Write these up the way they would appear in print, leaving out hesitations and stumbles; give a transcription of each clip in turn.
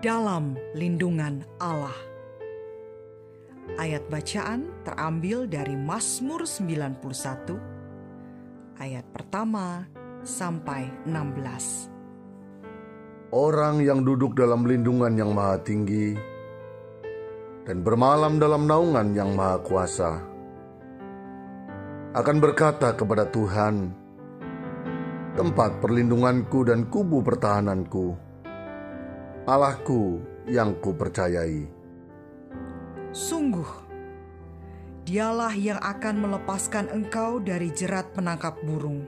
dalam lindungan Allah. Ayat bacaan terambil dari Mazmur 91 ayat pertama sampai 16. Orang yang duduk dalam lindungan yang maha tinggi dan bermalam dalam naungan yang maha kuasa akan berkata kepada Tuhan, tempat perlindunganku dan kubu pertahananku, Allahku yang kupercayai. Sungguh, Dialah yang akan melepaskan engkau dari jerat penangkap burung,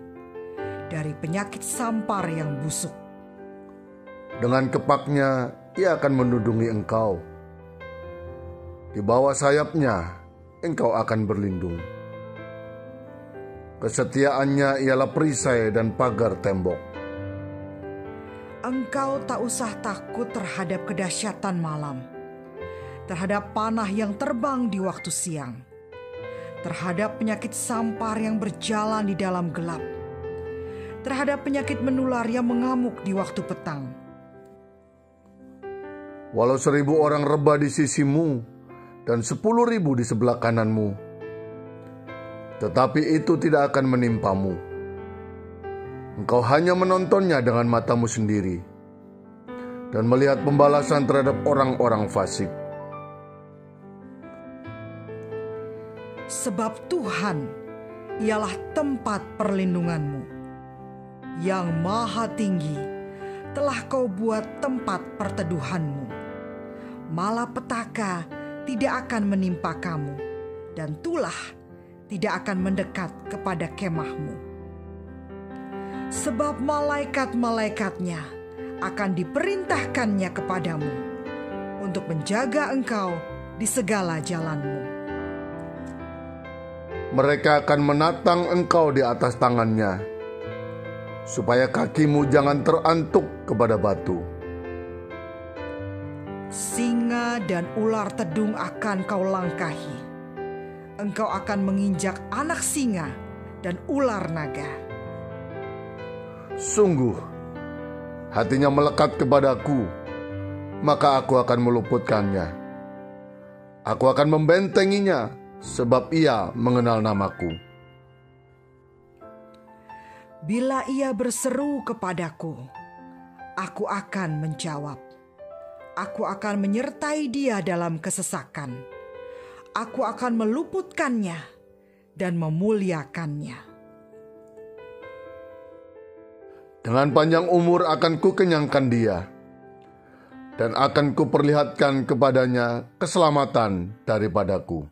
dari penyakit sampar yang busuk. Dengan kepaknya Ia akan menudungi engkau. Di bawah sayapnya engkau akan berlindung. Kesetiaannya ialah perisai dan pagar tembok. Engkau tak usah takut terhadap kedahsyatan malam, terhadap panah yang terbang di waktu siang, terhadap penyakit sampar yang berjalan di dalam gelap, terhadap penyakit menular yang mengamuk di waktu petang. Walau 1.000 orang rebah di sisimu dan 10.000 di sebelah kananmu, tetapi itu tidak akan menimpamu. Engkau hanya menontonnya dengan matamu sendiri dan melihat pembalasan terhadap orang-orang fasik. Sebab Tuhan ialah tempat perlindunganmu, yang maha tinggi telah kau buat tempat perteduhanmu. Malapetaka tidak akan menimpa kamu, dan tulah tidak akan mendekat kepada kemahmu. Sebab malaikat-malaikatnya akan diperintahkannya kepadamu untuk menjaga engkau di segala jalanmu. Mereka akan menatang engkau di atas tangannya, supaya kakimu jangan terantuk kepada batu. Singa dan ular tedung akan kau langkahi. Engkau akan menginjak anak singa dan ular naga. Sungguh, hatinya melekat kepadaku, maka aku akan meluputkannya. Aku akan membentenginya, sebab ia mengenal namaku. Bila ia berseru kepadaku, aku akan menjawab. Aku akan menyertai dia dalam kesesakan. Aku akan meluputkannya dan memuliakannya. Dengan panjang umur akan kukenyangkan dia, dan akan kuperlihatkan kepadanya keselamatan daripadaku.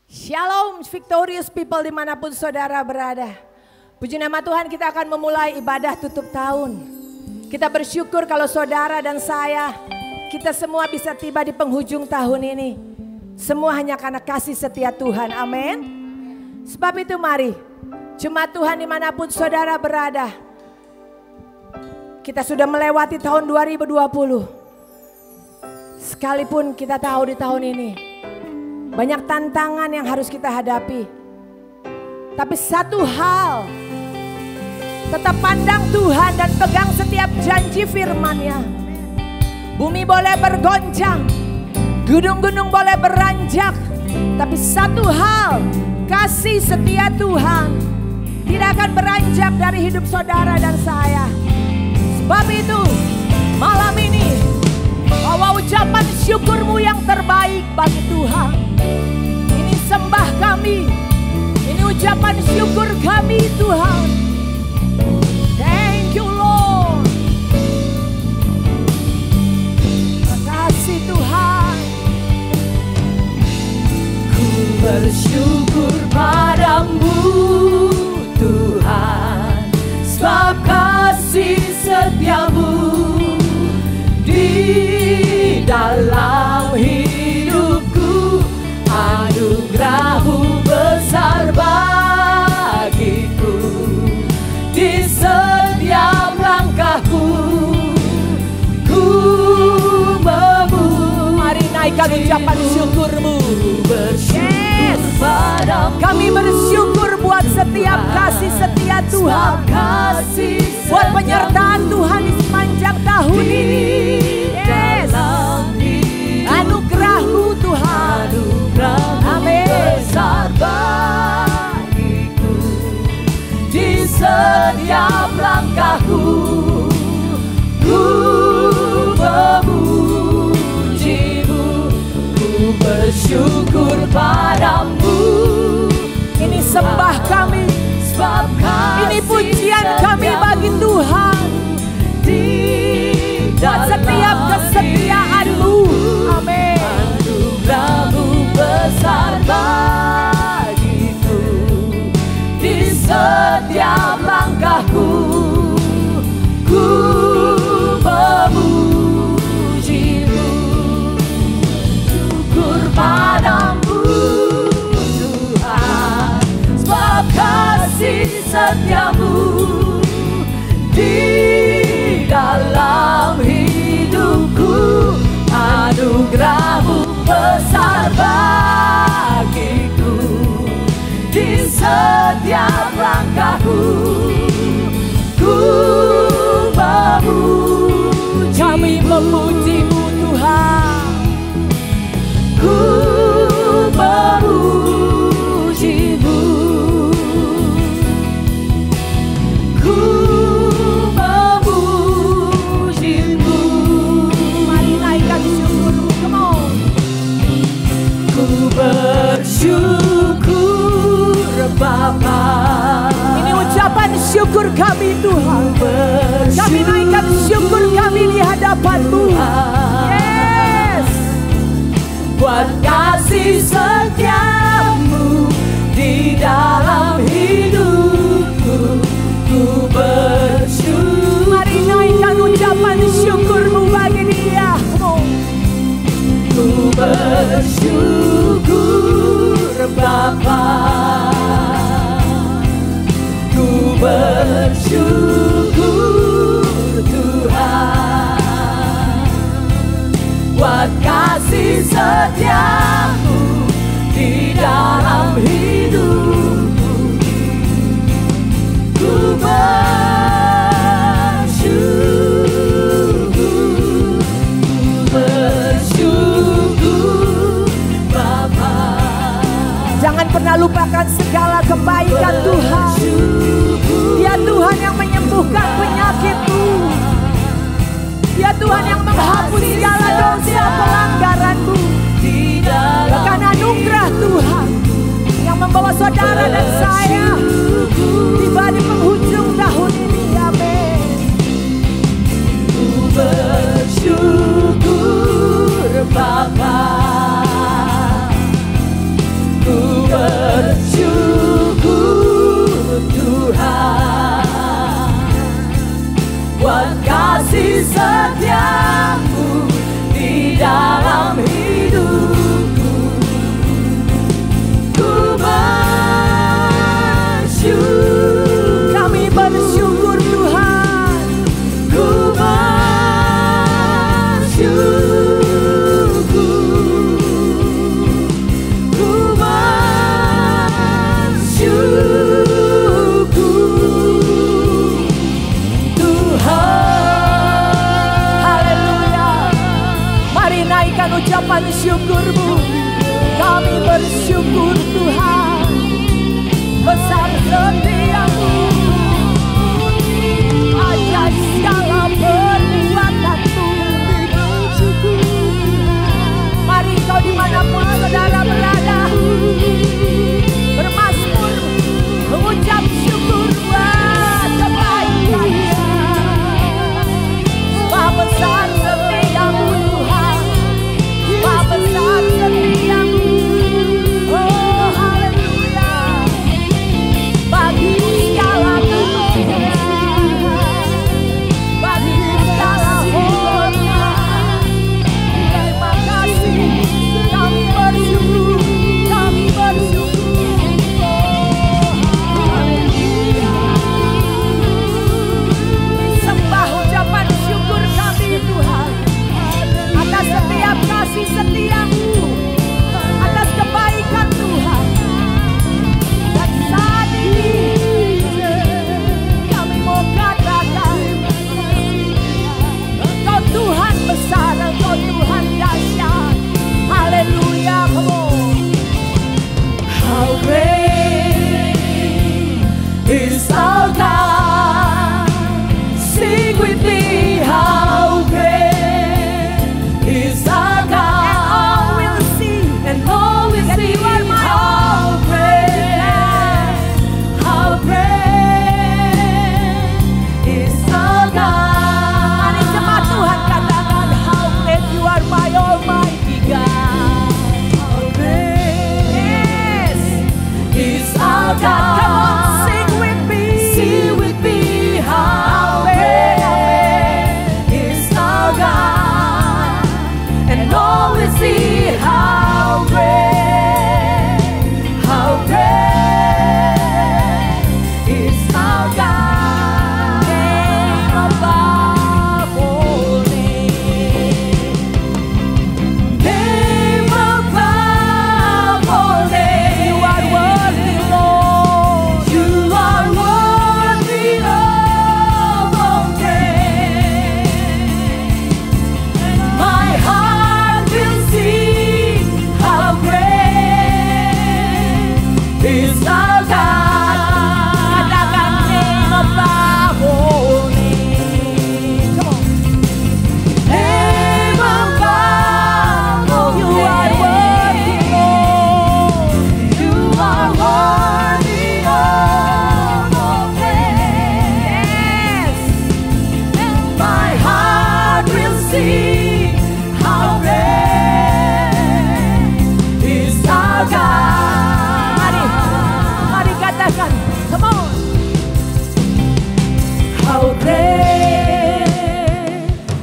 Shalom victorious people dimanapun saudara berada. Puji nama Tuhan, kita akan memulai ibadah tutup tahun. Kita bersyukur kalau saudara dan saya, kita semua bisa tiba di penghujung tahun ini. Semua hanya karena kasih setia Tuhan, amin. Sebab itu mari, jemaat Tuhan dimanapun saudara berada. Kita sudah melewati tahun 2020. Sekalipun kita tahu di tahun ini banyak tantangan yang harus kita hadapi. Tapi satu hal, tetap pandang Tuhan dan pegang setiap janji firman-Nya. Bumi boleh bergoncang, gunung-gunung boleh beranjak, tapi satu hal, kasih setia Tuhan tidak akan beranjak dari hidup saudara dan saya. Sebab itu, malam ini, bawa ucapan syukurmu yang terbaik bagi Tuhan. Ini sembah kami, ini ucapan syukur kami Tuhan. Thank you Lord. Terima kasih Tuhan. Ku bersyukur padamu Tuhan, sebab kasih setiamu di dalam hidupku. Anugerah-Mu besar bagiku. naikkan ucapan syukur-Mu. Yes. Kami bersyukur buat setiap kasih setia Tuhan, buat penyertaan Tuhan di sepanjang tahun ini. Yes. Anugerah-Mu Tuhan, amin. Besar bagiku di setiap langkahku, ku memuji-Mu, ku bersyukur padamu. Ini sembah kami, ini pujian kami bagi Tuhan, buat setiap kesetiaan-Mu. Amin. Anugerah-Mu besar bagiku di setiap langkahku, ku memuji-Mu, syukur padamu Tuhan, sebab kasih setia-Mu di dalam hidupku. Anugerah-Mu besar bagiku di setiap langkahku, ku memuji. Kami memuji-Mu Tuhan, ku memuji-Mu, ku memuji-Mu. mari naikkan syukur-Mu. Come on. Ku bersyukur Bapa. Ini ucapan syukur kami Tuhan. Kami naikkan syukur kami di hadapan-Mu. Yes. Buat kasih setia-Mu di dalam hidupku, ku bersyukur. Mari naikkan ucapan syukur-Mu bagi Dia. Ku bersyukur Bapa, ku bersyukur Tuhan, buat kasih setia-Mu di dalam hidupku, ku bersyukur Bapa. Jangan pernah lupakan segala kebaikan Tuhan. Dia Tuhan yang menyembuhkan penyakitmu. Dia Tuhan yang menghapus segala dosa pelanggaranmu. Bahkan anugerah Tuhan yang membawa saudara dan saya tiba di penghujung tahun ini. Amin. Ku bersyukur Bapa, ku bersyukur Tuhan, buat kasih setia-Mu di dalam hidupku, ku bersyukur. Kami bersyukur Tuhan. Ku bersyukur, ku bersyukur Tuhan. Haleluya. Mari naikkan ucapan syukur-Mu. Kami bersyukur Tuhan, besar setia-Mu atas segala perbuatan-Mu. Mari kau dimanapun saudara berada, bermazmur, mengucap syukur buat kebaikan-Nya. Sebab besar setia-Mu Tuhan, sebab besar setia-Mu. Oh haleluya. Bagi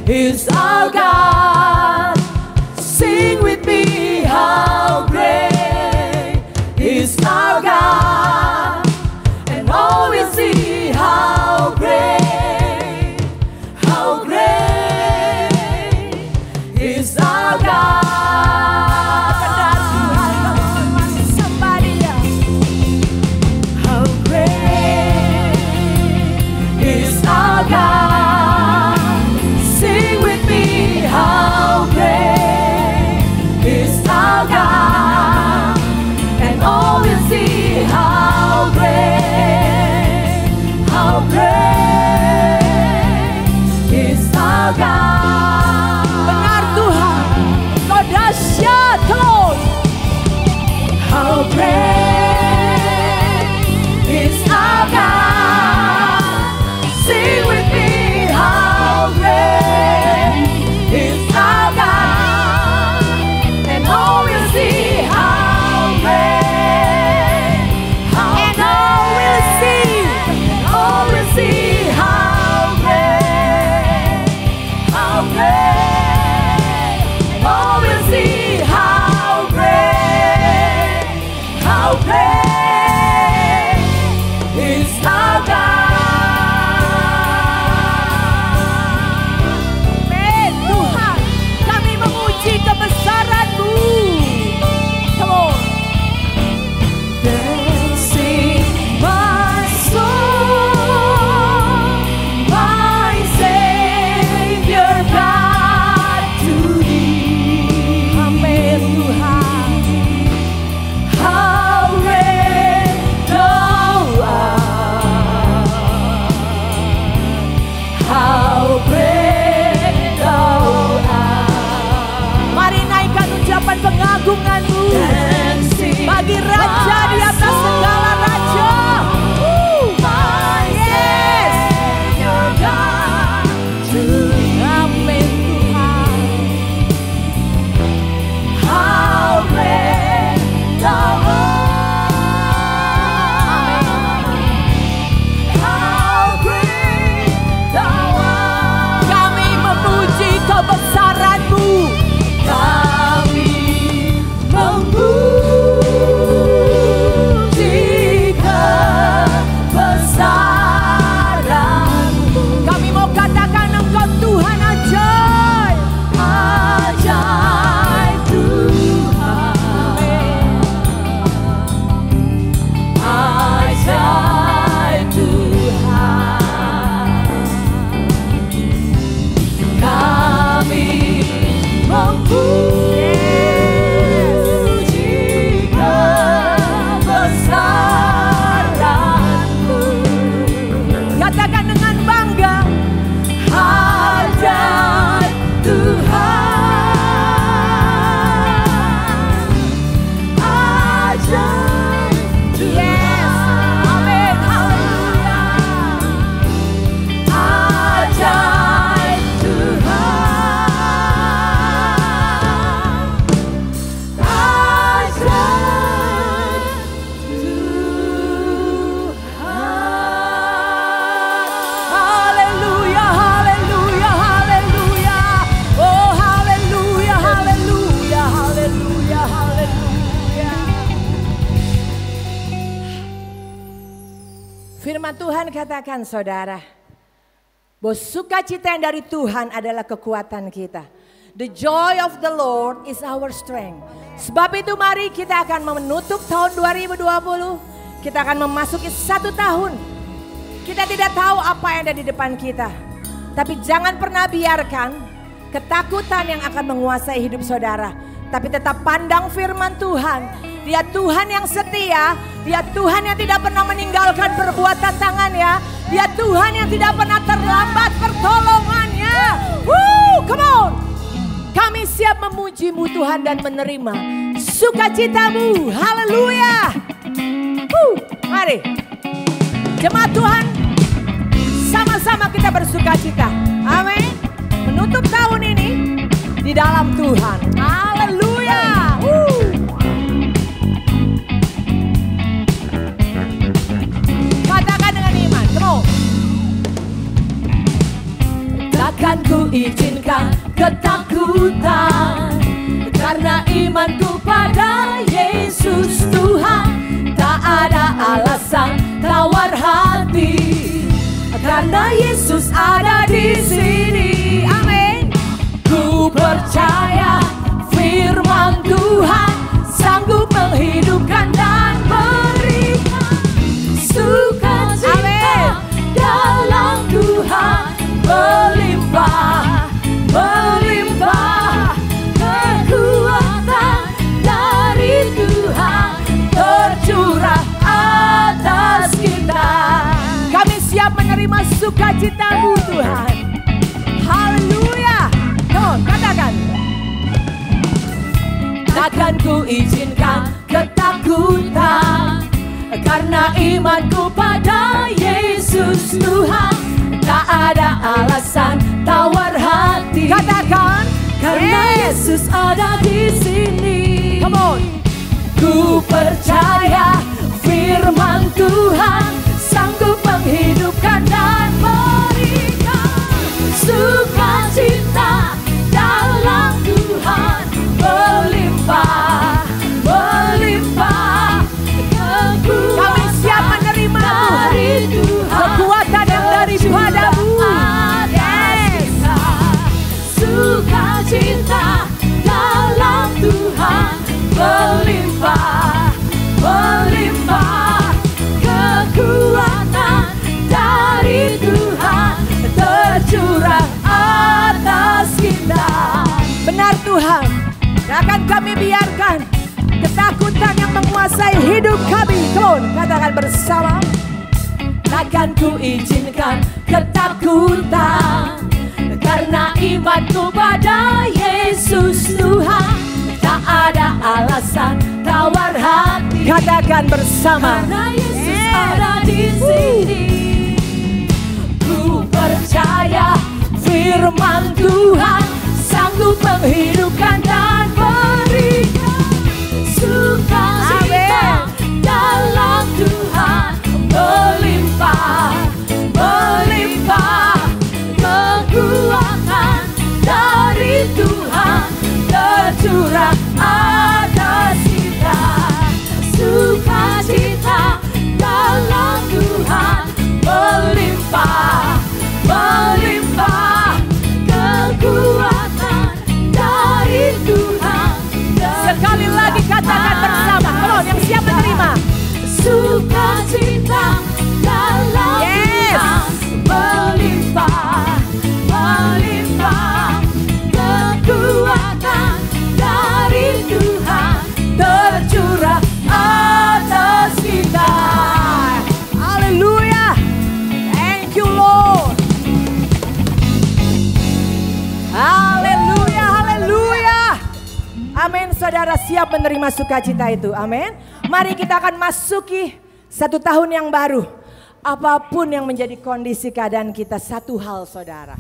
is our God. Sing with me, how great is our God. And all will see how great is our God. Benar Tuhan, Kau dahsyat terus. How great is our God. Sing with me, how great is our God. And all will see how great, and all will see how great, how great. All will see how great is our God. Amin. Tuhan, kami memuji kebesaran-Mu. Come on. Then sing my soul, my Savior God to Thee. Amin Tuhan. How great Thou art. How great Thou art. Mari naikkan ucapan pengagungan-Mu bagi Raja di atas segala Raja. Yes. Amin Tuhan. How great Thou art. How great Thou art. Kami memuji kebesaran-Mu. Kami memuji kebesaran-Mu. Kami mau katakan Engkau Tuhan ajaib. Ajaib Tuhan. Ajaib Tuhan. Kami memuji kebesaran-Mu. Katakan dengan bangga, ajaib Tuhan. Ajaib Tuhan. Yes. Amin. Haleluya. Ajaib Tuhan. Ajaib Tuhan. Haleluya, haleluya, haleluya. Oh, haleluya, haleluya, haleluya, haleluya. Firman Tuhan katakan saudara, bahwa sukacita yang dari Tuhan adalah kekuatan kita. The joy of the Lord is our strength. Sebab itu mari kita akan menutup tahun 2020. Kita akan memasuki 1 tahun. Kita tidak tahu apa yang ada di depan kita. Tapi jangan pernah biarkan ketakutan yang akan menguasai hidup saudara. Tapi tetap pandang firman Tuhan. Dia Tuhan yang setia. Dia Tuhan yang tidak pernah meninggalkan perbuatan tangannya. Dia Tuhan yang tidak pernah terlambat pertolongannya. Come on. Kami siap memuji-Mu Tuhan dan menerima sukacita-Mu. Haleluya. Mari. Jemaat Tuhan, sama-sama kita bersukacita. Amin. Menutup tahun ini di dalam Tuhan. Haleluya. Katakan dengan iman. Come on. takkan ku izinkan ketakutan, karena imanku pada Yesus Tuhan. Tak ada alasan tawar hati, karena Yesus ada di sini. Amin. Ku percaya firman Tuhan sanggup menghidupkan dan berikan sukacita dalam Tuhan, melimpah, melimpah kekuatan dari Tuhan tercurah atas kita. Kami siap menerima sukacita-Mu Tuhan. Haleluya. Come on, katakan. Takkan ku izinkan ketakutan, karena imanku pada Yesus Tuhan. Tak ada alasan tawar hati. Katakan, karena Yesus ada di sini. Come on. Ku percaya firman Tuhan sanggup menghidupkan dan berikan sukacita dalam Tuhan, melimpah, melimpah kekuatan. Kami siap menerima dari Tuhan, kekuatan yang daripada-Mu. Yes. Sukacita dalam Tuhan, melimpah, melimpah kekuatan dari Tuhan tercurah atas kita. Benar Tuhan, akan kami biarkan ketakutan yang menguasai hidup kami. Come on, katakan bersama. Takkan ku izinkan ketakutan, karena imanku pada Yesus Tuhan. Tak ada alasan tawar hati. Katakan bersama. Karena Yesus ada di sini. Ku percaya firman Tuhan sanggup menghidupkan dan berikan sukacita dalam Tuhan, melimpah, melimpah kekuatan dari Tuhan tercurah atas kita. Sukacita dalam Tuhan, melimpah, melimpah kekuatan dari Tuhan. Sekali lagi katakan bersama. Come on, yang siap menerima. Sukacita dalam Tuhan, melimpah, melimpah kekuatan dari Tuhan tercurah atas kita. Haleluya. Thank you Lord. Haleluya, haleluya. Amin. Saudara siap menerima sukacita itu. Amin. Mari kita akan masuki satu tahun yang baru. Apapun yang menjadi kondisi keadaan kita, satu hal saudara.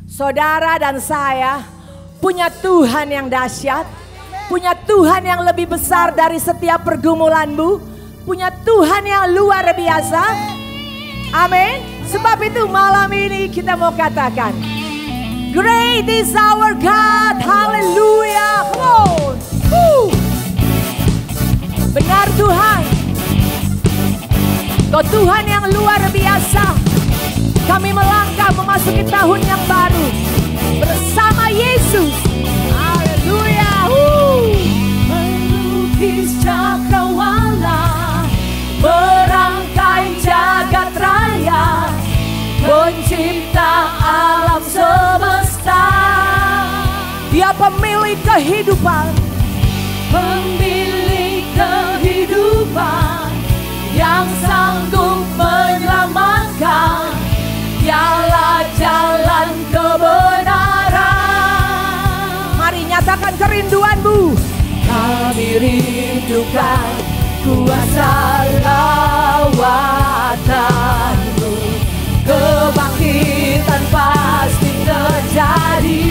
Saudara dan saya punya Tuhan yang dahsyat. Punya Tuhan yang lebih besar dari setiap pergumulanmu. Punya Tuhan yang luar biasa. Amin. Sebab itu malam ini kita mau katakan, great is our God. Hallelujah. Come on. Benar Tuhan. Kau Tuhan yang luar biasa. Kami melangkah memasuki tahun yang baru bersama Yesus. Haleluya. Melukis cakrawala, merangkai jagat raya, pencipta alam semesta. Dia pemilik kehidupan, pemilik kehidupan yang sanggup menyelamatkan. Dialah jalan kebenaran. Mari nyatakan kerinduanmu. Kami rindukan kuasa lawatanmu. Kebangkitan pasti terjadi.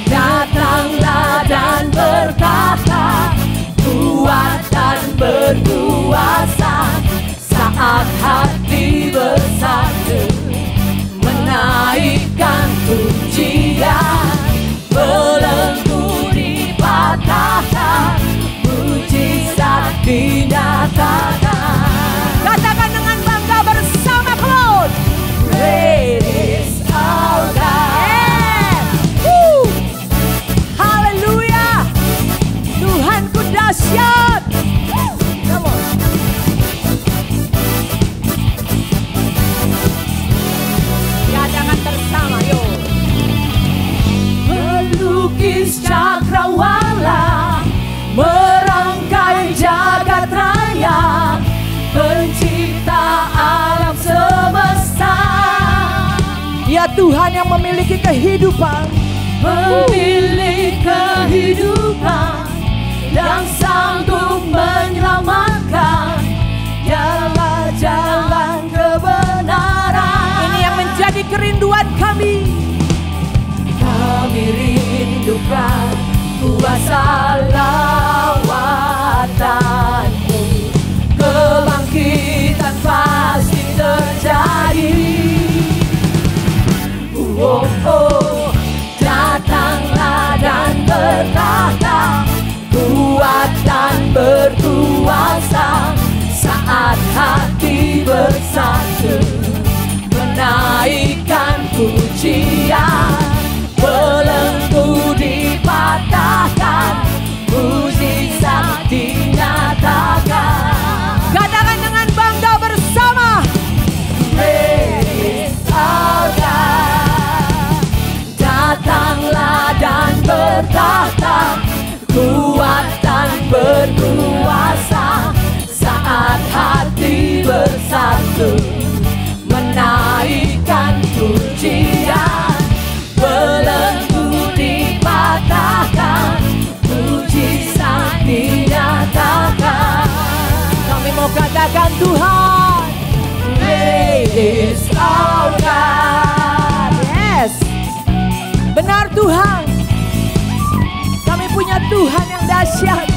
Datanglah dan berkata, kuat dan berkuasa, saat hati bersatu. Tuhan yang memiliki kehidupan, Pemilik kehidupan yang sanggup menyelamatkan. Dialah jalan kebenaran. ini yang menjadi kerinduan kami. Kami rindukan kuasa lawatanmu. Kebangkitan pasti terjadi. Oh, oh, datanglah dan bertahta, kuat dan berkuasa. Saat hati bersatu menaikkan pujian, belenggu dipatahkan, mujizat dinyatakan. Katakan dengan bangga bersama, Praise our God. Datanglah dan bertahta, kuat dan berkuasa. Saat hati bersatu menaikkan pujian, belenggu dipatahkan, mujizat dinyatakan. kami mau katakan Tuhan, Great is our God. yes, benar Tuhan. Kami punya Tuhan yang dahsyat.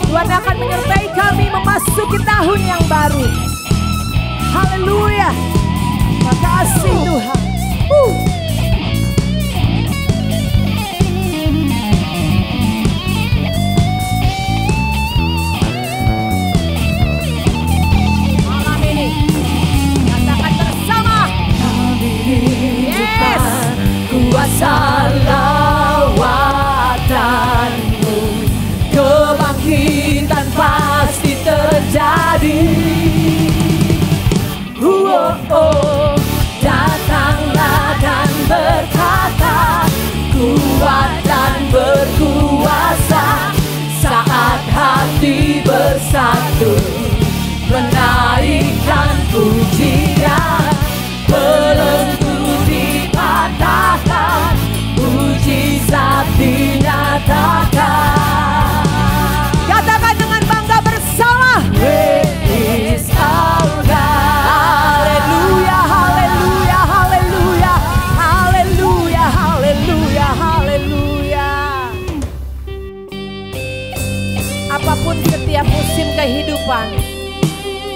Tuhan akan menyertai kami memasuki tahun yang baru. Haleluya. Makasih Tuhan. Malam ini katakan bersama, yes, Kuasa lawatanmu, kebangkitan pasti terjadi. Oh, oh, datanglah dan berkata, kuat dan berkuasa. Saat hati bersatu menaikkan pujian, belenggu dipatahkan, mujizat dinyatakan. katakan dengan bangga bersama, Great is our God. haleluya, haleluya, haleluya, haleluya, haleluya, haleluya. Apapun setiap musim kehidupan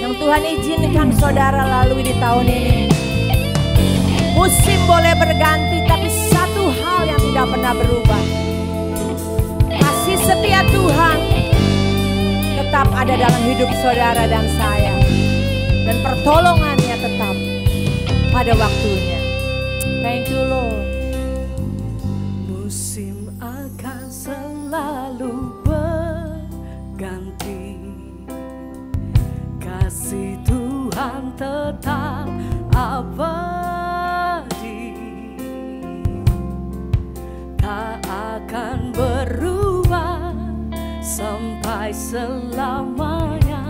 yang Tuhan izinkan saudara lalui di tahun ini, musim boleh berganti, tapi satu hal yang tidak pernah berubah, kasih setia Tuhan tetap ada dalam hidup saudara dan saya, dan pertolongannya tetap pada waktunya. Thank you Lord. Musim akan selalu berganti, kasih Tuhan tetap abadi, tak akan berubah sampai selamanya.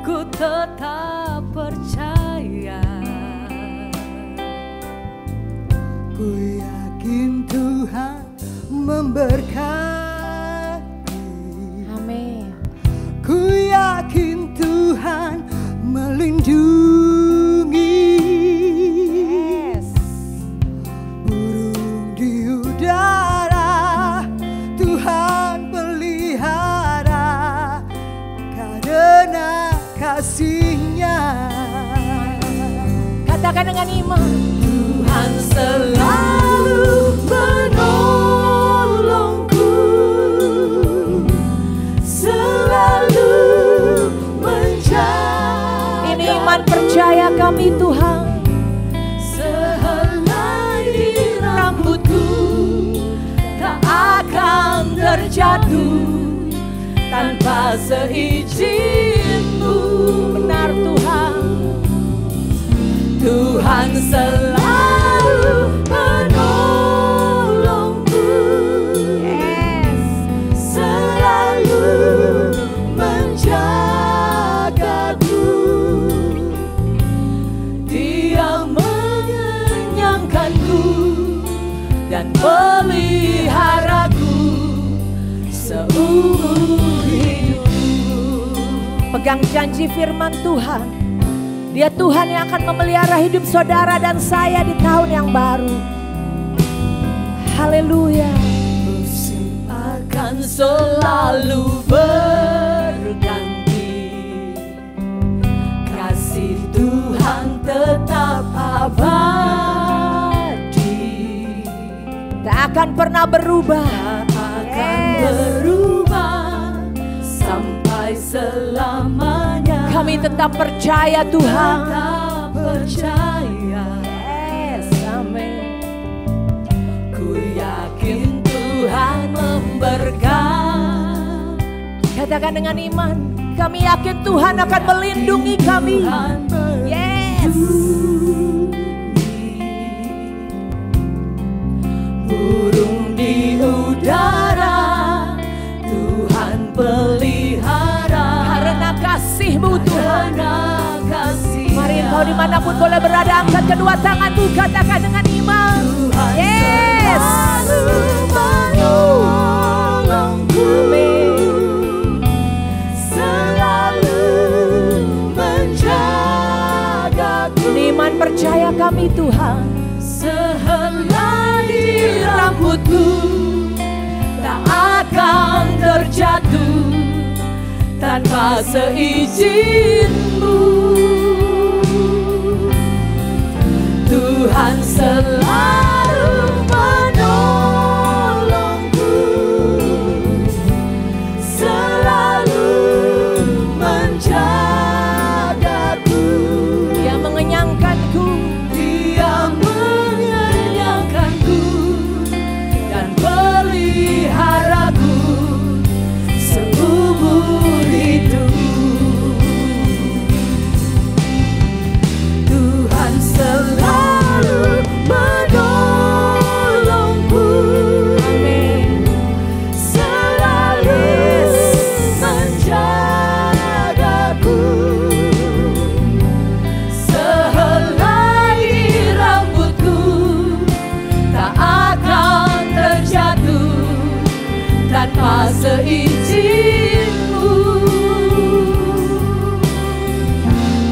Ku tetap percaya. Ku yakin Tuhan memberkati. Amin. Ku yakin Tuhan melindungi. Yes. Burung di udara Tuhan pelihara karena kasih-Nya. Katakan dengan iman, Tuhan selalu menolongku, selalu menjaga. ini iman percaya kami Tuhan. Sehelai di rambutku tak akan terjatuh tanpa seizin-Mu. Benar Tuhan. Tuhan selalu menolongku, Yes. selalu menjagaku. Dia dan peliharaku seumur hidupku. Pegang janji firman Tuhan. Dia Tuhan yang akan memelihara hidup saudara dan saya di tahun yang baru. Haleluya. Musim akan selalu berganti, kasih Tuhan tetap abadi, Tak akan pernah berubah. akan berubah sampai selamanya. Kami tetap percaya Tuhan. Tetap percaya, Yes, amin. ku yakin Tuhan memberkati. Katakan dengan iman, kami yakin Tuhan akan melindungi kami. Tuhan Yes. burung di udara Tuhan pelihara, Karena kasih-Mu Tuhan. karena kasih. Mari engkau dimanapun boleh berada, angkat kedua tanganmu, katakan dengan iman. Yes. Selalu menolongku, selalu menjagaku. Iman percaya kami Tuhan. Sehelai rambutku tak akan terjatuh tanpa seizin-Mu. Tuhan selalu menolongku, selalu menjagaku. Dia mengenyangkanku. Dia mengenyangkanku dan peliharaku seumur hidupku. Tuhan selalu menolongku, selalu menjagaku. Sehelai rambutku tak akan terjatuh tanpa seizin-Mu.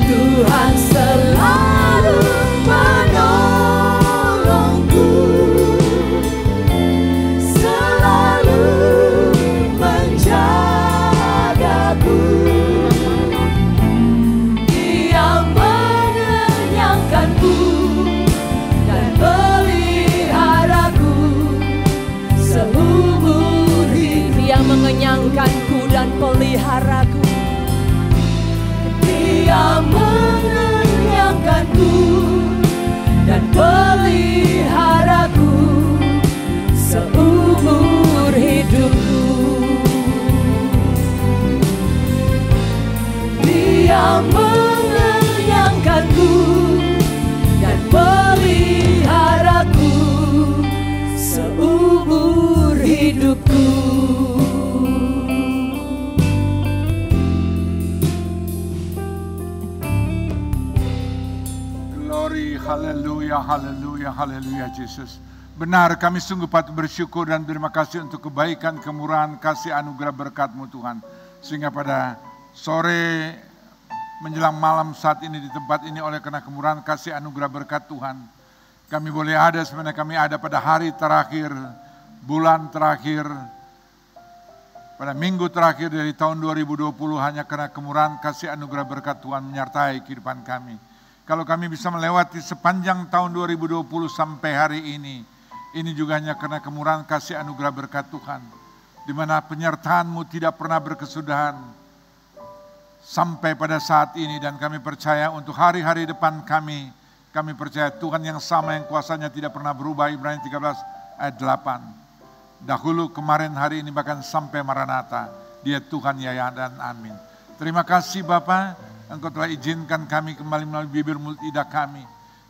Tuhan selalu menolongku, selalu menjagaku. Dia mengenyangkanku dan peliharaku seumur hidup. Dia mengenyangkanku dan peliharaku. Dia mengenyangkanku dan peliharaku seumur hidupku. Dia mengenyangkanku dan peliharaku seumur hidupku. Glory, haleluya, haleluya, haleluya Yesus. Benar, kami sungguh patut bersyukur dan terima kasih untuk kebaikan, kemurahan, kasih anugerah berkat-Mu Tuhan. Sehingga pada sore menjelang malam saat ini di tempat ini oleh karena kemurahan, kasih anugerah berkat Tuhan. Kami boleh ada, sebenarnya kami ada pada hari terakhir, bulan terakhir, pada minggu terakhir dari tahun 2020 hanya karena kemurahan, kasih anugerah berkat Tuhan menyertai kehidupan kami. Kalau kami bisa melewati sepanjang tahun 2020 sampai hari ini juga hanya karena kemurahan kasih anugerah berkat Tuhan. Di mana penyertaan-Mu tidak pernah berkesudahan sampai pada saat ini. Dan kami percaya untuk hari-hari depan kami percaya Tuhan yang sama yang kuasanya tidak pernah berubah. Ibrani 13 ayat 8. Dahulu, kemarin, hari ini, bahkan sampai Maranatha. Dia Tuhan, ya dan amin. Terima kasih Bapa, Engkau telah izinkan kami kembali melalui bibir mulut lidah kami.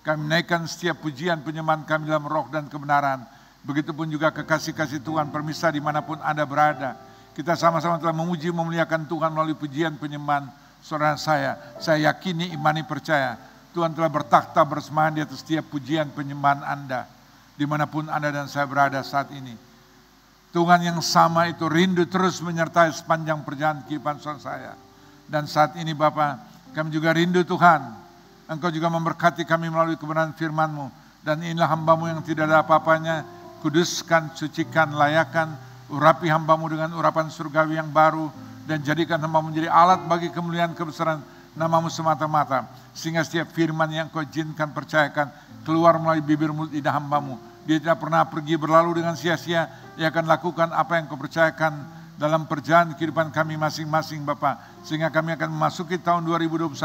Kami menaikkan setiap pujian penyembahan kami dalam roh dan kebenaran. Begitupun juga kekasih-kasih Tuhan permisa dimanapun Anda berada. Kita sama-sama telah memuji memuliakan Tuhan melalui pujian penyembahan saudara saya. Saya yakini, imani, percaya Tuhan telah bertakhta bersemayam di atas setiap pujian penyembahan Anda. dimanapun Anda dan saya berada saat ini. Tuhan yang sama itu rindu terus menyertai sepanjang perjalanan kehidupan saudara saya. Dan saat ini Bapa, kami juga rindu Tuhan, Engkau juga memberkati kami melalui kebenaran firman-Mu. Dan inilah hamba-Mu yang tidak ada apa-apanya, kuduskan, sucikan, layakan, urapi hamba-Mu dengan urapan surgawi yang baru, dan jadikan hamba-Mu menjadi alat bagi kemuliaan kebesaran nama-Mu semata-mata. Sehingga setiap firman yang Kau izinkan, percayakan, keluar melalui bibir mulut lidah hamba-Mu. Dia tidak pernah pergi berlalu dengan sia-sia. Dia akan lakukan apa yang Kau percayakan dalam perjalanan kehidupan kami masing-masing Bapa. Sehingga kami akan memasuki tahun 2021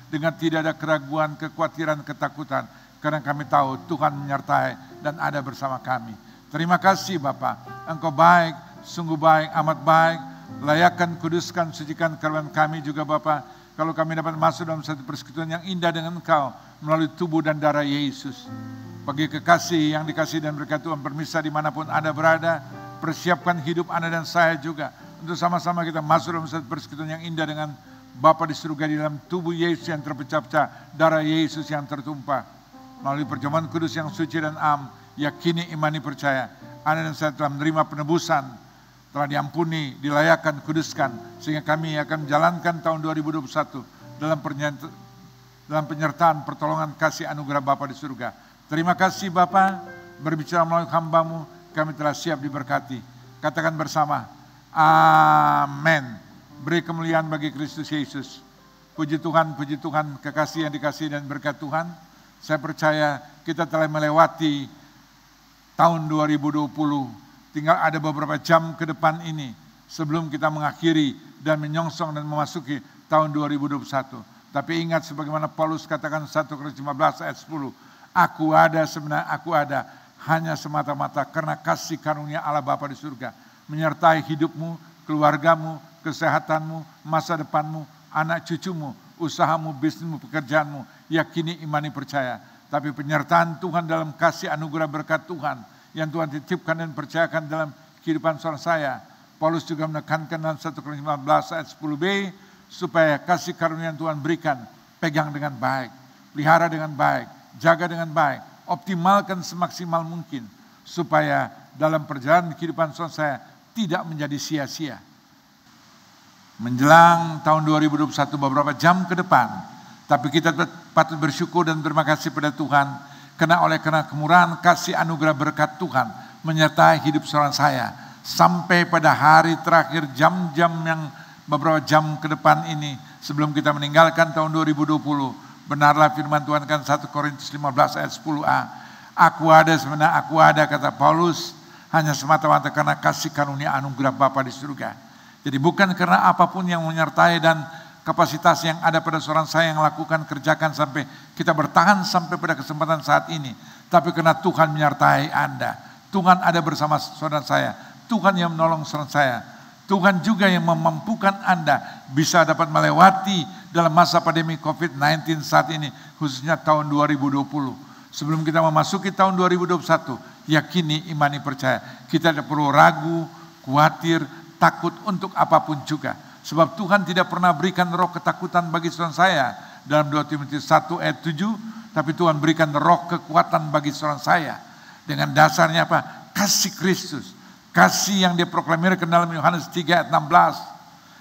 dengan tidak ada keraguan, kekhawatiran, ketakutan. Karena kami tahu Tuhan menyertai dan ada bersama kami. Terima kasih Bapa. Engkau baik, sungguh baik, amat baik. Layakan, kuduskan, sucikan kehidupan kami juga Bapa. Kalau kami dapat masuk dalam satu persekutuan yang indah dengan Engkau melalui tubuh dan darah Yesus. Bagi kekasih yang dikasih dan berkat Tuhan permisah dimanapun Anda berada, persiapkan hidup Anda dan saya juga untuk sama-sama kita masuk dalam satu persekutuan yang indah dengan Bapa di surga di dalam tubuh Yesus yang terpecah-pecah, darah Yesus yang tertumpah. Melalui perjamuan kudus yang suci dan am, yakini, imani, percaya, Anda dan saya telah menerima penebusan, telah diampuni, dilayakan, kuduskan, sehingga kami akan menjalankan tahun 2021 dalam penyertaan pertolongan kasih anugerah Bapa di surga. Terima kasih Bapa, berbicara melalui hamba-Mu, kami telah siap diberkati. Katakan bersama, amin. Beri kemuliaan bagi Kristus Yesus. Puji Tuhan, kekasih yang dikasih dan berkat Tuhan. Saya percaya kita telah melewati tahun 2020. Tinggal ada beberapa jam ke depan ini sebelum kita mengakhiri dan menyongsong dan memasuki tahun 2021. Tapi ingat sebagaimana Paulus katakan 1 Korintus 15 ayat 10. Aku ada, sebenarnya aku ada, hanya semata-mata karena kasih karunia Allah Bapa di surga. Menyertai hidupmu, keluargamu, kesehatanmu, masa depanmu, anak cucumu, usahamu, bisnismu, pekerjaanmu. Yakini, imani, percaya. Tapi penyertaan Tuhan dalam kasih anugerah berkat Tuhan yang Tuhan titipkan dan percayakan dalam kehidupan saudara saya. Paulus juga menekankan dalam 1 Korintus 15 ayat 10b, supaya kasih karunia yang Tuhan berikan, pegang dengan baik, pelihara dengan baik, jaga dengan baik, optimalkan semaksimal mungkin, supaya dalam perjalanan kehidupan saudara saya tidak menjadi sia-sia. Menjelang tahun 2021 beberapa jam ke depan, tapi kita patut bersyukur dan terima kasih pada Tuhan, karena kemurahan kasih anugerah berkat Tuhan menyertai hidup saudara saya, sampai pada hari terakhir jam-jam yang beberapa jam ke depan ini, sebelum kita meninggalkan tahun 2020, benarlah firman Tuhan kan 1 Korintus 15 ayat 10a. Aku ada, sebenarnya aku ada, kata Paulus, hanya semata-mata karena kasih karunia anugerah Bapa di surga. Jadi bukan karena apapun yang menyertai dan kapasitas yang ada pada seorang saya yang lakukan, kerjakan sampai kita bertahan sampai pada kesempatan saat ini. Tapi karena Tuhan menyertai Anda. Tuhan ada bersama saudara saya. Tuhan yang menolong saudara saya. Tuhan juga yang memampukan Anda bisa dapat melewati dalam masa pandemi COVID-19 saat ini, khususnya tahun 2020. Sebelum kita memasuki tahun 2021, yakini, imani, percaya. Kita tidak perlu ragu, khawatir, takut untuk apapun juga. Sebab Tuhan tidak pernah berikan roh ketakutan bagi saudara saya dalam 2 Timotius 1 ayat 7, tapi Tuhan berikan roh kekuatan bagi saudara saya. Dengan dasarnya apa? Kasih Kristus. Kasih yang diproklamirkan dalam Yohanes 3 ayat 16.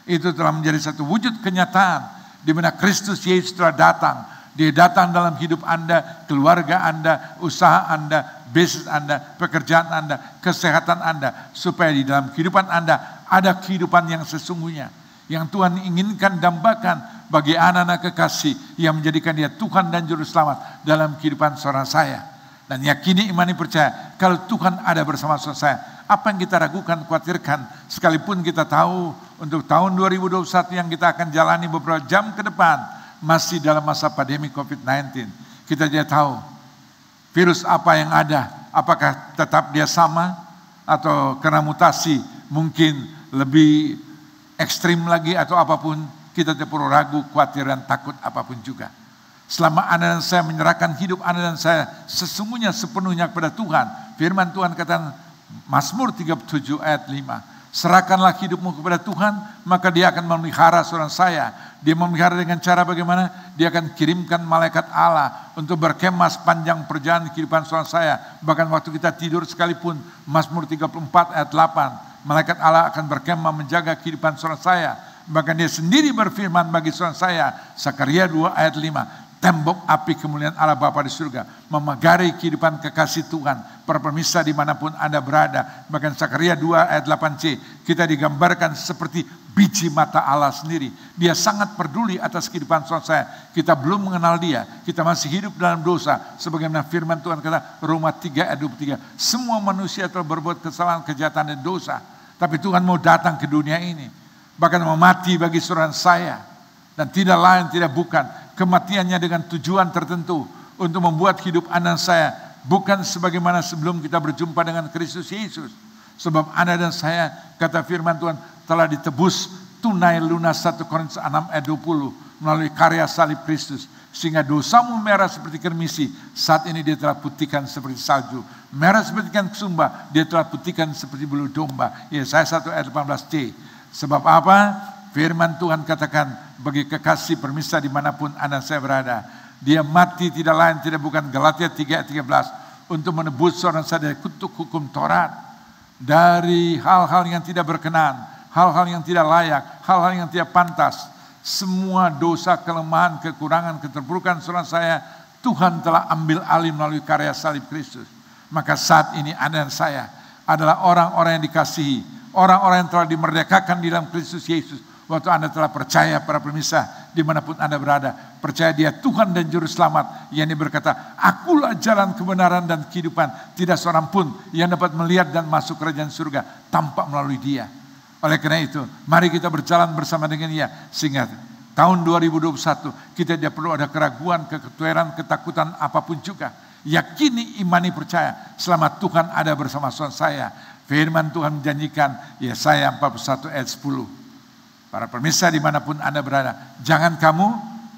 Itu telah menjadi satu wujud kenyataan di mana Kristus Yesus telah datang. Dia datang dalam hidup Anda, keluarga Anda, usaha Anda, bisnis Anda, pekerjaan Anda, kesehatan Anda. Supaya di dalam kehidupan Anda ada kehidupan yang sesungguhnya. Yang Tuhan inginkan dambakan bagi anak-anak kekasih yang menjadikan dia Tuhan dan Juru Selamat dalam kehidupan saudara saya. Dan yakini, imani, percaya kalau Tuhan ada bersama saudara saya. Apa yang kita ragukan, khawatirkan, sekalipun kita tahu untuk tahun 2021 yang kita akan jalani beberapa jam ke depan masih dalam masa pandemi COVID-19. Kita tidak tahu virus apa yang ada, apakah tetap dia sama atau karena mutasi mungkin lebih ekstrim lagi atau apapun. Kita tidak perlu ragu, khawatir dan takut apapun juga. Selama Anda dan saya menyerahkan hidup Anda dan saya sesungguhnya sepenuhnya kepada Tuhan. Firman Tuhan kata Mazmur 37 ayat 5. Serahkanlah hidupmu kepada Tuhan, maka dia akan memelihara saudara saya Dia memelihara dengan cara bagaimana? Dia akan kirimkan malaikat Allah untuk berkemah sepanjang perjalanan kehidupan saudara saya. Bahkan waktu kita tidur sekalipun, Mazmur 34 ayat 8, malaikat Allah akan berkemah menjaga kehidupan saudara saya. Bahkan dia sendiri berfirman bagi saudara saya, Zakaria 2 ayat 5, tembok api kemuliaan Allah Bapa di surga memagari kehidupan kekasih Tuhan, para pemirsa dimanapun Anda berada. Bahkan Zakaria 2 ayat 8c, kita digambarkan seperti biji mata Allah sendiri. Dia sangat peduli atas kehidupan saudara saya. Kita belum mengenal dia, kita masih hidup dalam dosa. Sebagaimana firman Tuhan kata, Roma 3 ayat 23, semua manusia telah berbuat kesalahan, kejahatan dan dosa. Tapi Tuhan mau datang ke dunia ini, bahkan mau mati bagi saudara saya. Dan tidak lain tidak bukan, kematiannya dengan tujuan tertentu untuk membuat hidup Anda dan saya bukan sebagaimana sebelum kita berjumpa dengan Kristus Yesus. Sebab Anda dan saya, kata firman Tuhan, telah ditebus tunai lunas 1 Korintus 6 ayat 20 melalui karya salib Kristus. Sehingga dosamu merah seperti kermisi, saat ini dia telah putihkan seperti salju. Merah seperti ikan sumba, dia telah putihkan seperti bulu domba. Yesaya 1 ayat 18c. Sebab apa? Firman Tuhan katakan bagi kekasih permisa dimanapun Anda saya berada. Dia mati tidak lain tidak bukan, Galatia 3 ayat 13. Untuk menebus seorang saya dari kutuk hukum Taurat. Dari hal-hal yang tidak berkenan, hal-hal yang tidak layak, hal-hal yang tidak pantas. Semua dosa, kelemahan, kekurangan, keterpurukan saudara saya, Tuhan telah ambil alih melalui karya salib Kristus. Maka saat ini Anda dan saya adalah orang-orang yang dikasihi, orang-orang yang telah dimerdekakan di dalam Kristus Yesus. Waktu Anda telah percaya, para pemirsa, dimanapun Anda berada, percaya dia Tuhan dan Juru Selamat, yang berkata, akulah jalan kebenaran dan kehidupan. Tidak seorang pun yang dapat melihat dan masuk kerajaan surga tanpa melalui dia. Oleh karena itu, mari kita berjalan bersama dengan dia, sehingga tahun 2021 kita tidak perlu ada keraguan, keketueran, ketakutan apapun juga. Yakini, imani, percaya, selama Tuhan ada bersama saya. Firman Tuhan menjanjikan, Yesaya 41 ayat 10. Para pemirsa dimanapun Anda berada, jangan kamu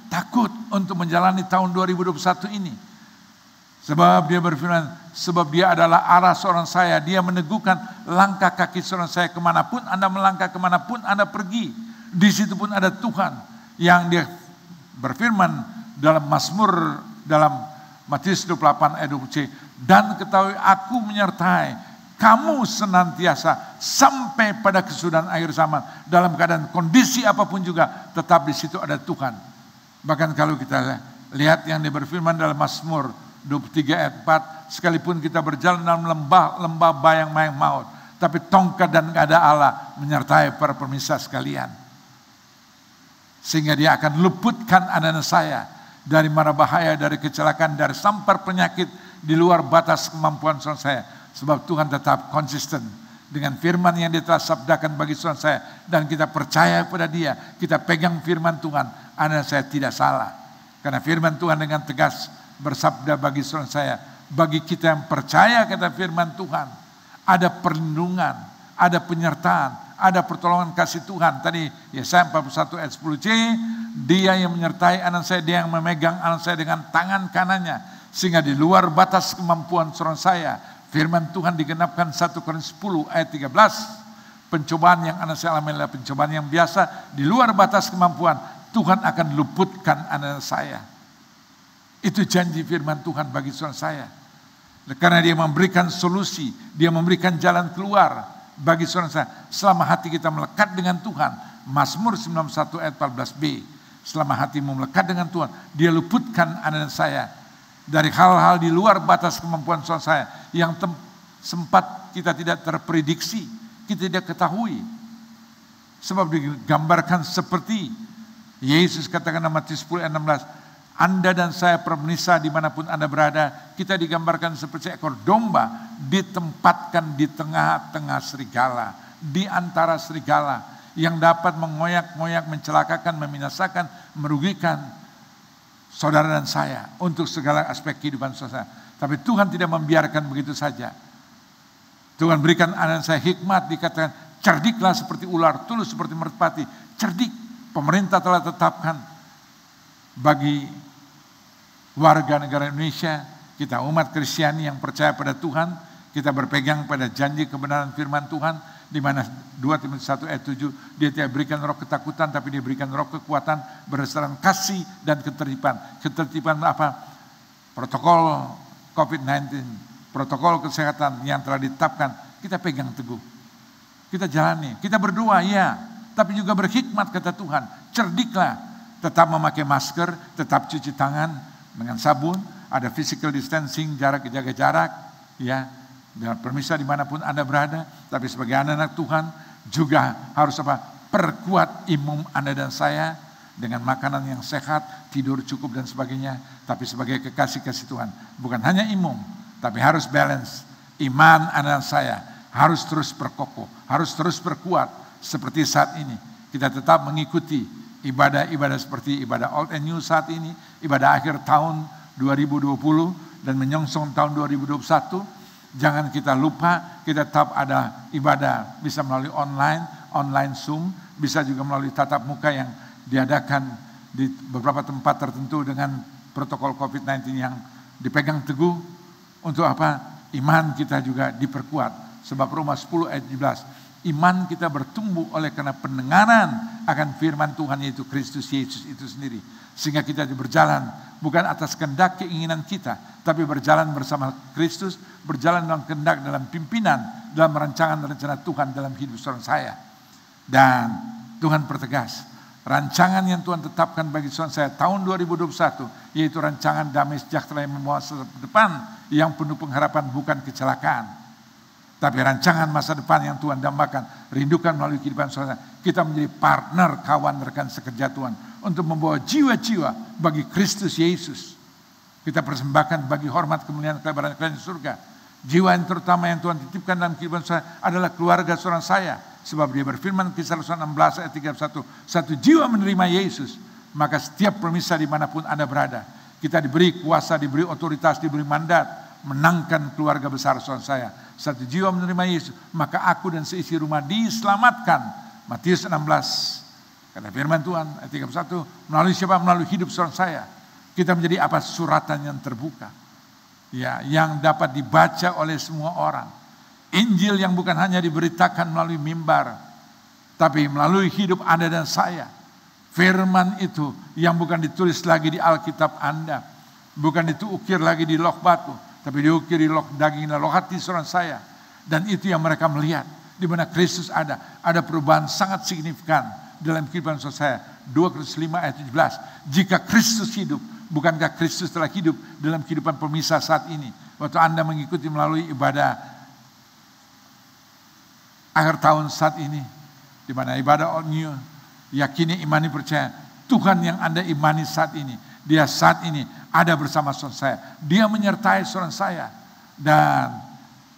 takut untuk menjalani tahun 2021 ini. Sebab dia berfirman, sebab dia adalah arah seorang saya, dia meneguhkan langkah kaki seorang saya. Kemanapun Anda melangkah, kemanapun Anda pergi, di situ pun ada Tuhan. Yang dia berfirman dalam Mazmur, dalam Matius 28 ayat 20c, dan ketahui aku menyertai kamu senantiasa sampai pada kesudahan akhir zaman. Dalam keadaan kondisi apapun juga, tetap di situ ada Tuhan. Bahkan kalau kita lihat yang dia berfirman dalam Mazmur 23 ayat 4, sekalipun kita berjalan dalam lembah bayang-bayang maut, tapi tongkat dan gada Allah menyertai para pemirsa sekalian. Sehingga dia akan luputkan Anda dan saya dari mara bahaya, dari kecelakaan, dari sampar penyakit di luar batas kemampuan saudara saya. Sebab Tuhan tetap konsisten dengan firman yang dia telah sabdakan bagi saudara saya. Dan kita percaya kepada dia, kita pegang firman Tuhan, Anda dan saya tidak salah. Karena firman Tuhan dengan tegas bersabda bagi saudara saya, bagi kita yang percaya kata firman Tuhan, ada perlindungan, ada penyertaan, ada pertolongan kasih Tuhan. Tadi Yesaya 41 ayat 10c, dia yang menyertai anak saya, dia yang memegang anak saya dengan tangan kanannya. Sehingga di luar batas kemampuan saudara saya, firman Tuhan digenapkan 1 Korintus 10 ayat 13. Pencobaan yang anak saya alami adalah pencobaan yang biasa. Di luar batas kemampuan, Tuhan akan luputkan anak saya. Itu janji firman Tuhan bagi saudara saya. Karena dia memberikan solusi, dia memberikan jalan keluar bagi saudara saya. Selama hati kita melekat dengan Tuhan. Mazmur 91 ayat 14b. Selama hatimu melekat dengan Tuhan, dia luputkan anak saya dari hal-hal di luar batas kemampuan saudara saya yang sempat kita tidak terprediksi, kita tidak ketahui. Sebab digambarkan seperti Yesus katakan dalam Matius 10 ayat 16, Anda dan saya pemirsa dimanapun Anda berada, kita digambarkan seperti ekor domba ditempatkan di tengah-tengah serigala, di antara serigala yang dapat mengoyak-ngoyak, mencelakakan, membinasakan, merugikan saudara dan saya untuk segala aspek kehidupan saudara. Tapi Tuhan tidak membiarkan begitu saja. Tuhan berikan anak saya hikmat, dikatakan cerdiklah seperti ular, tulus seperti merpati. Cerdik, pemerintah telah tetapkan bagi warga negara Indonesia, kita umat Kristiani yang percaya pada Tuhan, Kita berpegang pada janji kebenaran firman Tuhan, di mana 2 Timotius 1 ayat 7, dia tidak berikan roh ketakutan, tapi dia berikan roh kekuatan berdasarkan kasih dan ketertiban. Ketertiban apa? Protokol COVID-19, protokol kesehatan yang telah ditetapkan, kita pegang teguh. Kita jalani, kita berdoa ya, tapi juga berhikmat kata Tuhan. Cerdiklah, tetap memakai masker, tetap cuci tangan dengan sabun, ada physical distancing, jaga jarak, ya, dengan permisah dimanapun Anda berada. Tapi sebagai anak-anak Tuhan juga harus apa? Perkuat imun Anda dan saya dengan makanan yang sehat, tidur cukup dan sebagainya. Tapi sebagai kekasih-kasih Tuhan, bukan hanya imun, tapi harus balance. Iman Anda dan saya harus terus berkokoh, harus terus berkuat. Seperti saat ini, kita tetap mengikuti ibadah-ibadah seperti ibadah Old and New saat ini, ibadah akhir tahun 2020 dan menyongsong tahun 2021. Jangan kita lupa, kita tetap ada ibadah, bisa melalui online Zoom, bisa juga melalui tatap muka yang diadakan di beberapa tempat tertentu dengan protokol COVID-19 yang dipegang teguh. Untuk apa? Iman kita juga diperkuat. Sebab Roma 10 ayat 17, iman kita bertumbuh oleh karena pendengaran akan firman Tuhan, yaitu Kristus Yesus itu sendiri. Sehingga kita berjalan bukan atas kehendak keinginan kita, tapi berjalan bersama Kristus, berjalan dalam kehendak, dalam pimpinan, dalam rancangan dan rencana Tuhan dalam hidup seorang saya. Dan Tuhan pertegas, rancangan yang Tuhan tetapkan bagi seorang saya tahun 2021, yaitu rancangan damai sejahtera yang membawa masa depan yang penuh pengharapan, bukan kecelakaan. Tapi rancangan masa depan yang Tuhan dambakan, rindukan melalui kehidupan saudara. Kita menjadi partner, kawan, rekan sekerja Tuhan untuk membawa jiwa-jiwa bagi Kristus Yesus. Kita persembahkan bagi hormat, kemuliaan, kelebaran kerajaan surga. Jiwa yang terutama yang Tuhan titipkan dalam kehidupan saya adalah keluarga seorang saya. Sebab dia berfirman Kisah 16 ayat 31, satu jiwa menerima Yesus, maka setiap permisah dimanapun Anda berada, kita diberi kuasa, diberi otoritas, diberi mandat, menangkan keluarga besar seorang saya. Satu jiwa menerima Yesus, maka aku dan seisi rumah diselamatkan. Matius 16, kata firman Tuhan ayat 31, melalui siapa? Melalui hidup seorang saya. Kita menjadi apa? Suratan yang terbuka, ya, yang dapat dibaca oleh semua orang. Injil yang bukan hanya diberitakan melalui mimbar, tapi melalui hidup Anda dan saya. Firman itu yang bukan ditulis lagi di Alkitab Anda, bukan diukir lagi di loh batu, tapi diukir di loh daging dan loh hati seorang saya. Dan itu yang mereka melihat, di mana Kristus ada perubahan sangat signifikan dalam kehidupan saya. 2 Korintus 5 ayat 17, jika Kristus hidup, bukankah Kristus telah hidup dalam kehidupan pemisah saat ini? Waktu Anda mengikuti melalui ibadah akhir tahun saat ini, di mana ibadah All New, yakini, imani, percaya, Tuhan yang Anda imani saat ini, Dia saat ini ada bersama saudara saya. Dia menyertai saudara saya. Dan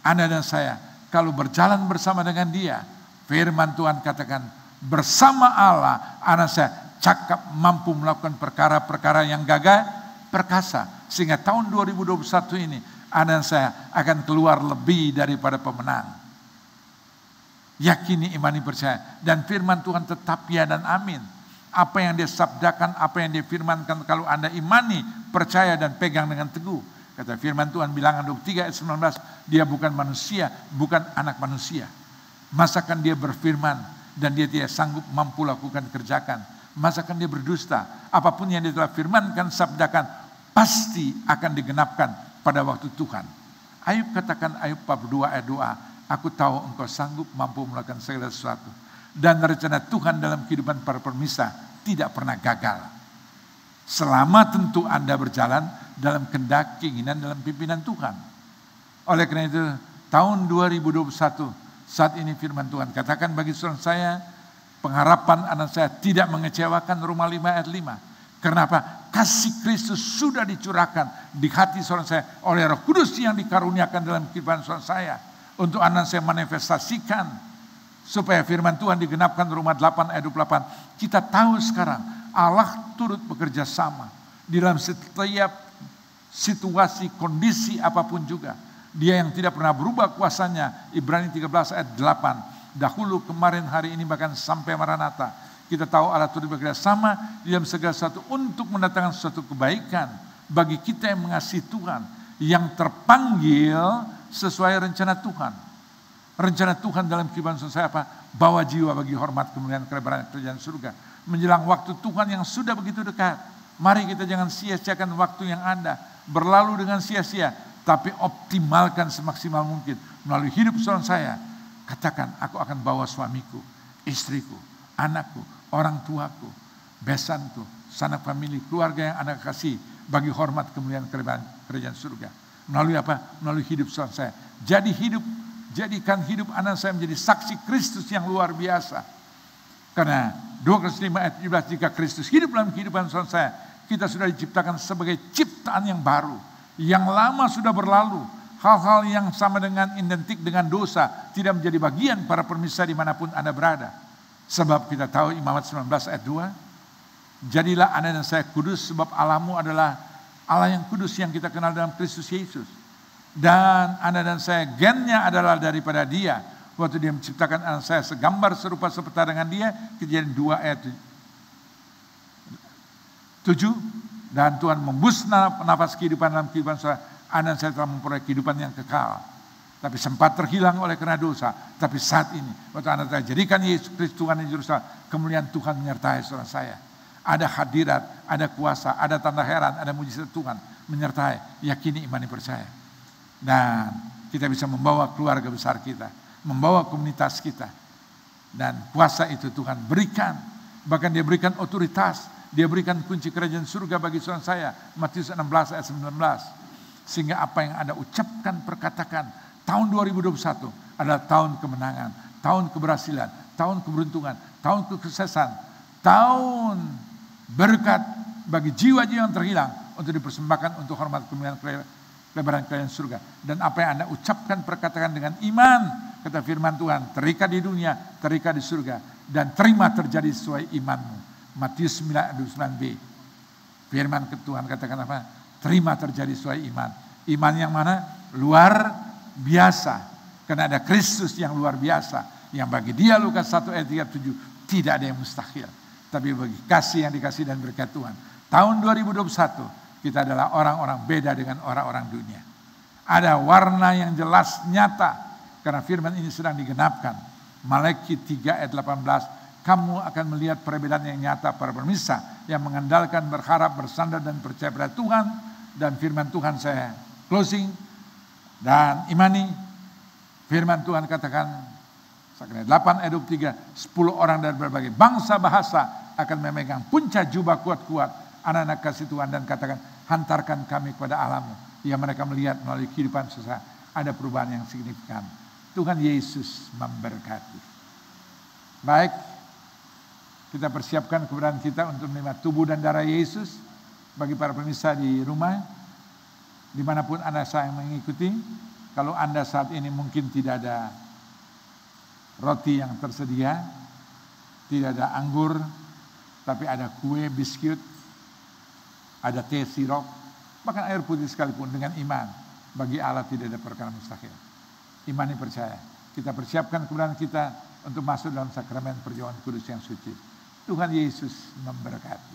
Anda dan saya, kalau berjalan bersama dengan Dia, firman Tuhan katakan, bersama Allah, anak saya cakap mampu melakukan perkara-perkara yang gagah perkasa. Sehingga tahun 2021 ini, Anda dan saya akan keluar lebih daripada pemenang. Yakini, imani, percaya. Dan firman Tuhan tetap ya dan amin. Apa yang Dia sabdakan, apa yang Dia firmankan, kalau Anda imani, percaya dan pegang dengan teguh. Kata firman Tuhan bilangan 23 ayat 19, Dia bukan manusia, bukan anak manusia. Masakan Dia berfirman dan Dia tidak sanggup mampu lakukan, kerjakan. Masakan Dia berdusta. Apapun yang Dia telah firmankan, sabdakan, pasti akan digenapkan pada waktu Tuhan. Ayub katakan, Ayub 42 ayat 2, aku tahu Engkau sanggup mampu melakukan segala sesuatu. Dan rencana Tuhan dalam kehidupan para permisah tidak pernah gagal. Selama tentu Anda berjalan dalam kehendak, keinginan, dalam pimpinan Tuhan. Oleh karena itu, tahun 2021, saat ini firman Tuhan katakan bagi saudara saya, pengharapan anak saya tidak mengecewakan, Roma 5 ayat 5. Kenapa? Kasih Kristus sudah dicurahkan di hati saudara saya oleh Roh Kudus yang dikaruniakan dalam kehidupan saudara saya. Untuk anak saya manifestasikan, supaya firman Tuhan digenapkan, Roma 8 ayat 28. Kita tahu sekarang Allah turut bekerja sama di dalam setiap situasi, kondisi apapun juga. Dia yang tidak pernah berubah kuasanya, Ibrani 13 ayat 8. Dahulu, kemarin, hari ini, bahkan sampai Maranatha. Kita tahu Allah turut bekerja sama di dalam segala sesuatu untuk mendatangkan suatu kebaikan bagi kita yang mengasihi Tuhan, yang terpanggil sesuai rencana Tuhan. Rencana Tuhan dalam kehidupan saya apa? Bawa jiwa bagi hormat kemuliaan kelebaran kerajaan surga. Menjelang waktu Tuhan yang sudah begitu dekat. Mari kita jangan sia-siakan waktu yang ada. Berlalu dengan sia-sia. Tapi optimalkan semaksimal mungkin. Melalui hidup seorang saya. Katakan, aku akan bawa suamiku, istriku, anakku, orang tuaku, besanku, sanak famili, keluarga yang anak kasih. Bagi hormat kemuliaan kerajaan surga. Melalui apa? Melalui hidup seorang saya. Jadikan hidup anak saya menjadi saksi Kristus yang luar biasa. Karena 2 Korintus 5 ayat 17, jika Kristus hidup dalam kehidupan seorang saya, kita sudah diciptakan sebagai ciptaan yang baru. Yang lama sudah berlalu. Hal-hal yang sama dengan identik dengan dosa tidak menjadi bagian para pemirsa dimanapun Anda berada. Sebab kita tahu Imamat 19 ayat 2, jadilah Anda dan saya kudus sebab Allahmu adalah Allah yang kudus yang kita kenal dalam Kristus Yesus. Dan Anda dan saya gennya adalah daripada Dia. Waktu Dia menciptakan anak saya segambar serupa seperti dengan Dia. Kejadian 2 ayat 7. Dan Tuhan membus nafas kehidupan dalam kehidupan saya. Anda dan saya telah memperoleh kehidupan yang kekal. Tapi sempat terhilang oleh karena dosa. Tapi saat ini, waktu Anda saya jadikan Yesus Kristus Tuhan di Yerusalem, kemuliaan Tuhan menyertai saudara saya. Ada hadirat, ada kuasa, ada tanda heran, ada mujizat Tuhan menyertai. Yakini, imani, percaya. Dan kita bisa membawa keluarga besar kita, membawa komunitas kita. Dan kuasa itu Tuhan berikan. Bahkan Dia berikan otoritas. Dia berikan kunci kerajaan surga bagi seorang saya. Matius 16 ayat 19. Sehingga apa yang Anda ucapkan, perkatakan, tahun 2021 adalah tahun kemenangan, tahun keberhasilan, tahun keberuntungan, tahun kesuksesan, tahun berkat bagi jiwa-jiwa yang terhilang untuk dipersembahkan untuk hormat kemuliaan kelebaran kerajaan surga. Dan apa yang Anda ucapkan, perkatakan dengan iman, kata firman Tuhan, terikat di dunia, terikat di surga, dan terima terjadi sesuai imanmu. Matius 9:29b. Firman Tuhan katakan apa? Terima terjadi sesuai iman. Iman yang mana? Luar biasa. Karena ada Kristus yang luar biasa. Yang bagi Dia, Lukas 1 ayat 37, tidak ada yang mustahil. Tapi bagi kasih yang dikasih dan berkat Tuhan. Tahun 2021 kita adalah orang-orang beda dengan orang-orang dunia. Ada warna yang jelas nyata. Karena firman ini sedang digenapkan. Malaikat 3 ayat 18. Kamu akan melihat perbedaan yang nyata para pemirsa. Yang mengandalkan, berharap, bersandar dan percaya pada Tuhan. Dan firman Tuhan saya closing. Dan imani. Firman Tuhan katakan. 8 ayat 23. 10 orang dari berbagai bangsa bahasa akan memegang puncak jubah kuat-kuat. Anak-anak kasih Tuhan dan katakan. Hantarkan kami kepada Allahmu. Yang mereka melihat melalui kehidupan susah. Ada perubahan yang signifikan. Tuhan Yesus memberkati. Baik. Kita persiapkan keberadaan kita untuk menerima tubuh dan darah Yesus. Bagi para pemirsa di rumah. Dimanapun Anda sayang mengikuti. Kalau Anda saat ini mungkin tidak ada roti yang tersedia. Tidak ada anggur. Tapi ada kue, biskuit. Ada teh sirop. Bahkan air putih sekalipun dengan iman. Bagi Allah tidak ada perkara mustahil. Imani percaya. Kita persiapkan keberadaan kita untuk masuk dalam sakramen perjamuan kudus yang suci. Tuhan Yesus memberkati.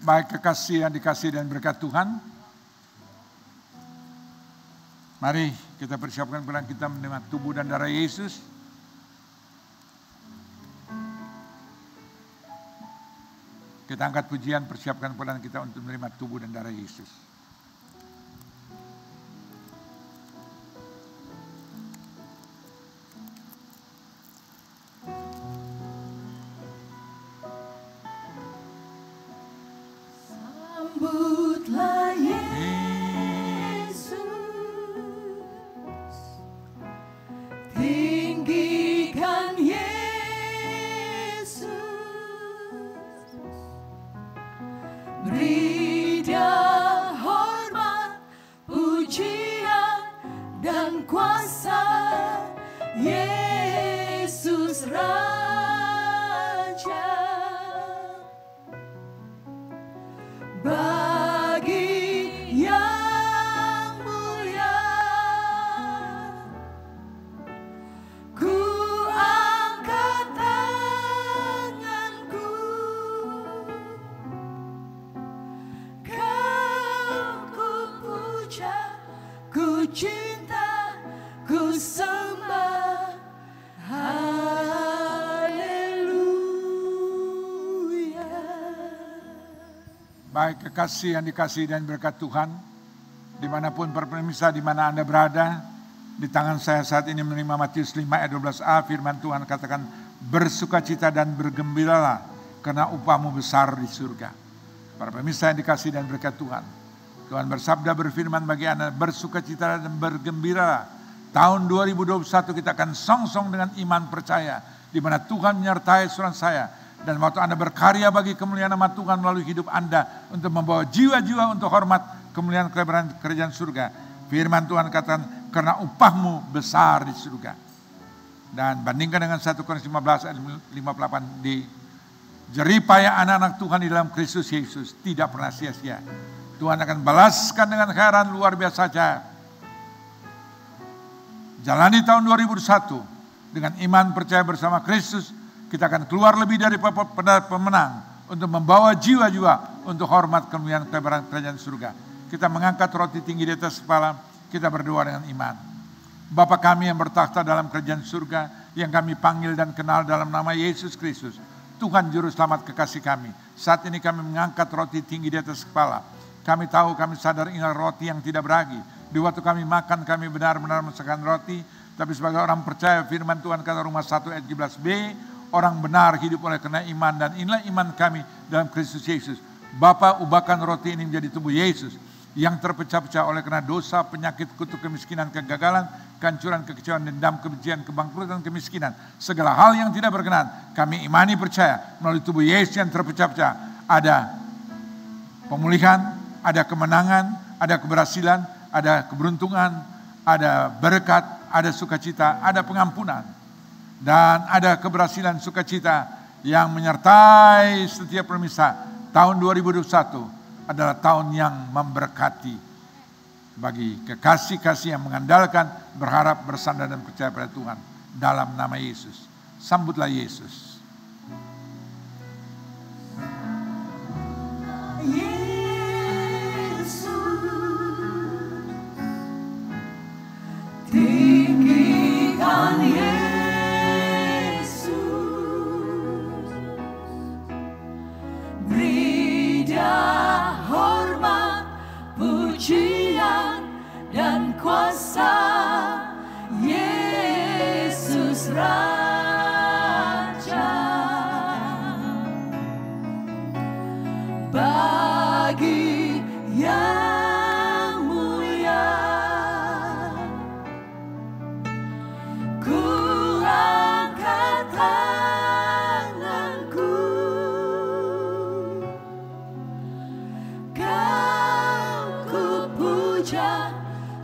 Baik kekasih yang dikasih dan berkat Tuhan. Mari kita persiapkan keberadaan kita menerima tubuh dan darah Yesus. Kita angkat pujian, persiapkan keberadaan kita untuk menerima tubuh dan darah Yesus. Sambutlah Yesus, tinggikan Yesus, beri Dia hormat, pujian dan kuasa. Yesus Raja. Bagi yang mulia, ku angkat tanganku cinta, ku sembah. Haleluya. Baik kekasih yang dikasihi dan berkat Tuhan, dimanapun pemirsa, di mana Anda berada, di tangan saya saat ini menerima Matius 5 ayat 12a, firman Tuhan katakan, bersukacita dan bergembiralah karena upahmu besar di surga. Para pemirsa yang dikasihi dan berkat Tuhan, Tuhan bersabda berfirman bagi Anda, bersukacita dan bergembiralah. Tahun 2021 kita akan song-song dengan iman percaya, di mana Tuhan menyertai saudara saya. Dan waktu Anda berkarya bagi kemuliaan nama Tuhan melalui hidup Anda untuk membawa jiwa-jiwa untuk hormat kemuliaan kerajaan surga. Firman Tuhan katakan karena upahmu besar di surga. Dan bandingkan dengan 1 Korintus 15 ayat 58d. Jeripaya anak-anak Tuhan di dalam Kristus Yesus tidak pernah sia-sia. Tuhan akan balaskan dengan khairan luar biasa saja. Jalani tahun 2021 dengan iman percaya bersama Kristus. Kita akan keluar lebih dari pemenang untuk membawa jiwa-jiwa untuk hormat kemuliaan kerajaan surga. Kita mengangkat roti tinggi di atas kepala, kita berdoa dengan iman. Bapa kami yang bertakhta dalam kerajaan surga, yang kami panggil dan kenal dalam nama Yesus Kristus. Tuhan Juru Selamat kekasih kami. Saat ini kami mengangkat roti tinggi di atas kepala. Kami tahu, kami sadar inilah roti yang tidak beragi. Di waktu kami makan, kami benar-benar merasakan roti. Tapi sebagai orang percaya, firman Tuhan kata Roma 1 ayat 17b, orang benar hidup oleh karena iman, dan inilah iman kami dalam Kristus Yesus. Bapa, ubahkan roti ini menjadi tubuh Yesus yang terpecah-pecah oleh karena dosa, penyakit, kutuk, kemiskinan, kegagalan, kehancuran, kekecewaan, dendam, kebencian, kebangkrutan, kemiskinan. Segala hal yang tidak berkenan, kami imani percaya melalui tubuh Yesus yang terpecah-pecah. Ada pemulihan, ada kemenangan, ada keberhasilan, ada keberuntungan, ada berkat, ada sukacita, ada pengampunan. Dan ada keberhasilan sukacita yang menyertai setiap pemirsa. Tahun 2021 adalah tahun yang memberkati bagi kekasih-kasih yang mengandalkan, berharap, bersandar dan percaya pada Tuhan. Dalam nama Yesus. Sambutlah Yesus. Yesus, tinggikan Yesus. Pujian dan kuasa Yesus Raja, bagi yang mulia ku angkat tanganku.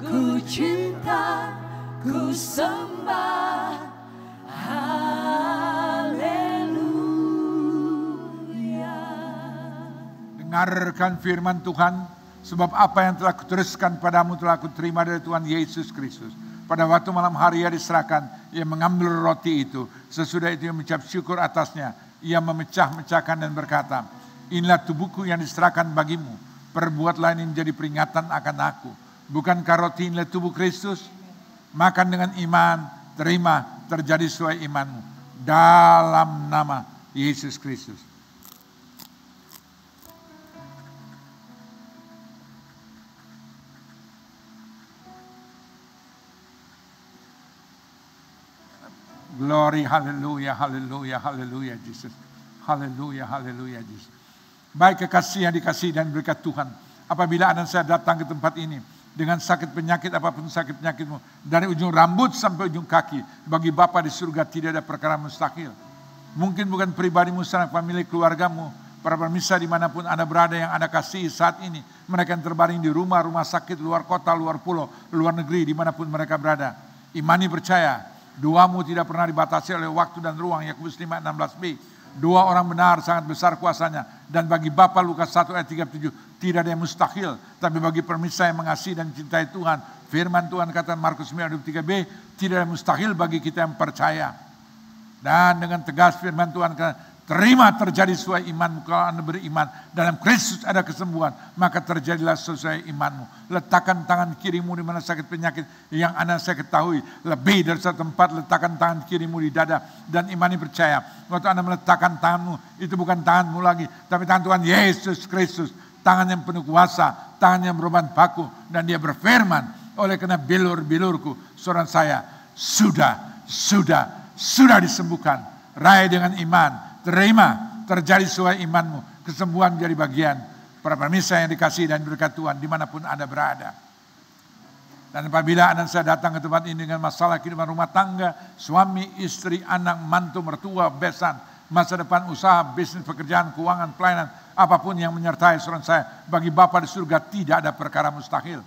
Ku cinta, ku sembah, haleluya. Dengarkan firman Tuhan, sebab apa yang telah kuteruskan padamu telah kuterima dari Tuhan Yesus Kristus. Pada waktu malam hari ia diserahkan, ia mengambil roti itu. Sesudah itu ia mengucap syukur atasnya. Ia memecah-mecahkan dan berkata, inilah tubuhku yang diserahkan bagimu. Perbuatlah ini menjadi peringatan akan aku. Bukankah roti inilah tubuh Kristus? Makan dengan iman, terima, terjadi sesuai imanmu. Dalam nama Yesus Kristus. Glory, haleluya, haleluya, haleluya, Jesus. Haleluya, haleluya, Jesus. Baik kekasih yang dikasihi dan berkat Tuhan. Apabila Anda saya datang ke tempat ini, dengan sakit penyakit apapun sakit penyakitmu, dari ujung rambut sampai ujung kaki, bagi Bapa di surga tidak ada perkara mustahil. Mungkin bukan pribadimu, sanak famili, keluargamu, para pemirsa dimanapun Anda berada yang Anda kasihi saat ini, mereka yang terbaring di rumah sakit, luar kota, luar pulau, luar negeri, dimanapun mereka berada. Imani percaya, doamu tidak pernah dibatasi oleh waktu dan ruang. Yakobus 5:16b. Doa orang benar sangat besar kuasanya. Dan bagi Bapa, Lukas 1 ayat 37, tidak ada yang mustahil. Tapi bagi pemirsa yang mengasihi dan cintai Tuhan, firman Tuhan kata Markus 9:23b, tidak ada yang mustahil bagi kita yang percaya. Dan dengan tegas firman Tuhan kata, Terima terjadi sesuai imanmu. Kalau Anda beriman dalam Kristus ada kesembuhan, maka terjadilah sesuai imanmu. Letakkan tangan kirimu di mana sakit penyakit yang Anda saya ketahui. Lebih dari satu tempat, letakkan tangan kirimu di dada dan imani percaya. Waktu Anda meletakkan tanganmu, itu bukan tanganmu lagi, tapi tangan Tuhan Yesus Kristus. Tangan yang penuh kuasa, tangan yang berbeban baku, dan dia berfirman, oleh karena bilur-bilurku, saudara saya sudah disembuhkan. Raih dengan iman. Terima, terjadi sesuai imanmu. Kesembuhan menjadi bagian para pemirsa yang dikasihi dan berkat Tuhan dimanapun Anda berada. Dan apabila Anda saya datang ke tempat ini dengan masalah kehidupan rumah tangga, suami, istri, anak, mantu, mertua, besan, masa depan usaha, bisnis, pekerjaan, keuangan, pelayanan, apapun yang menyertai saudara saya, bagi Bapa di surga tidak ada perkara mustahil.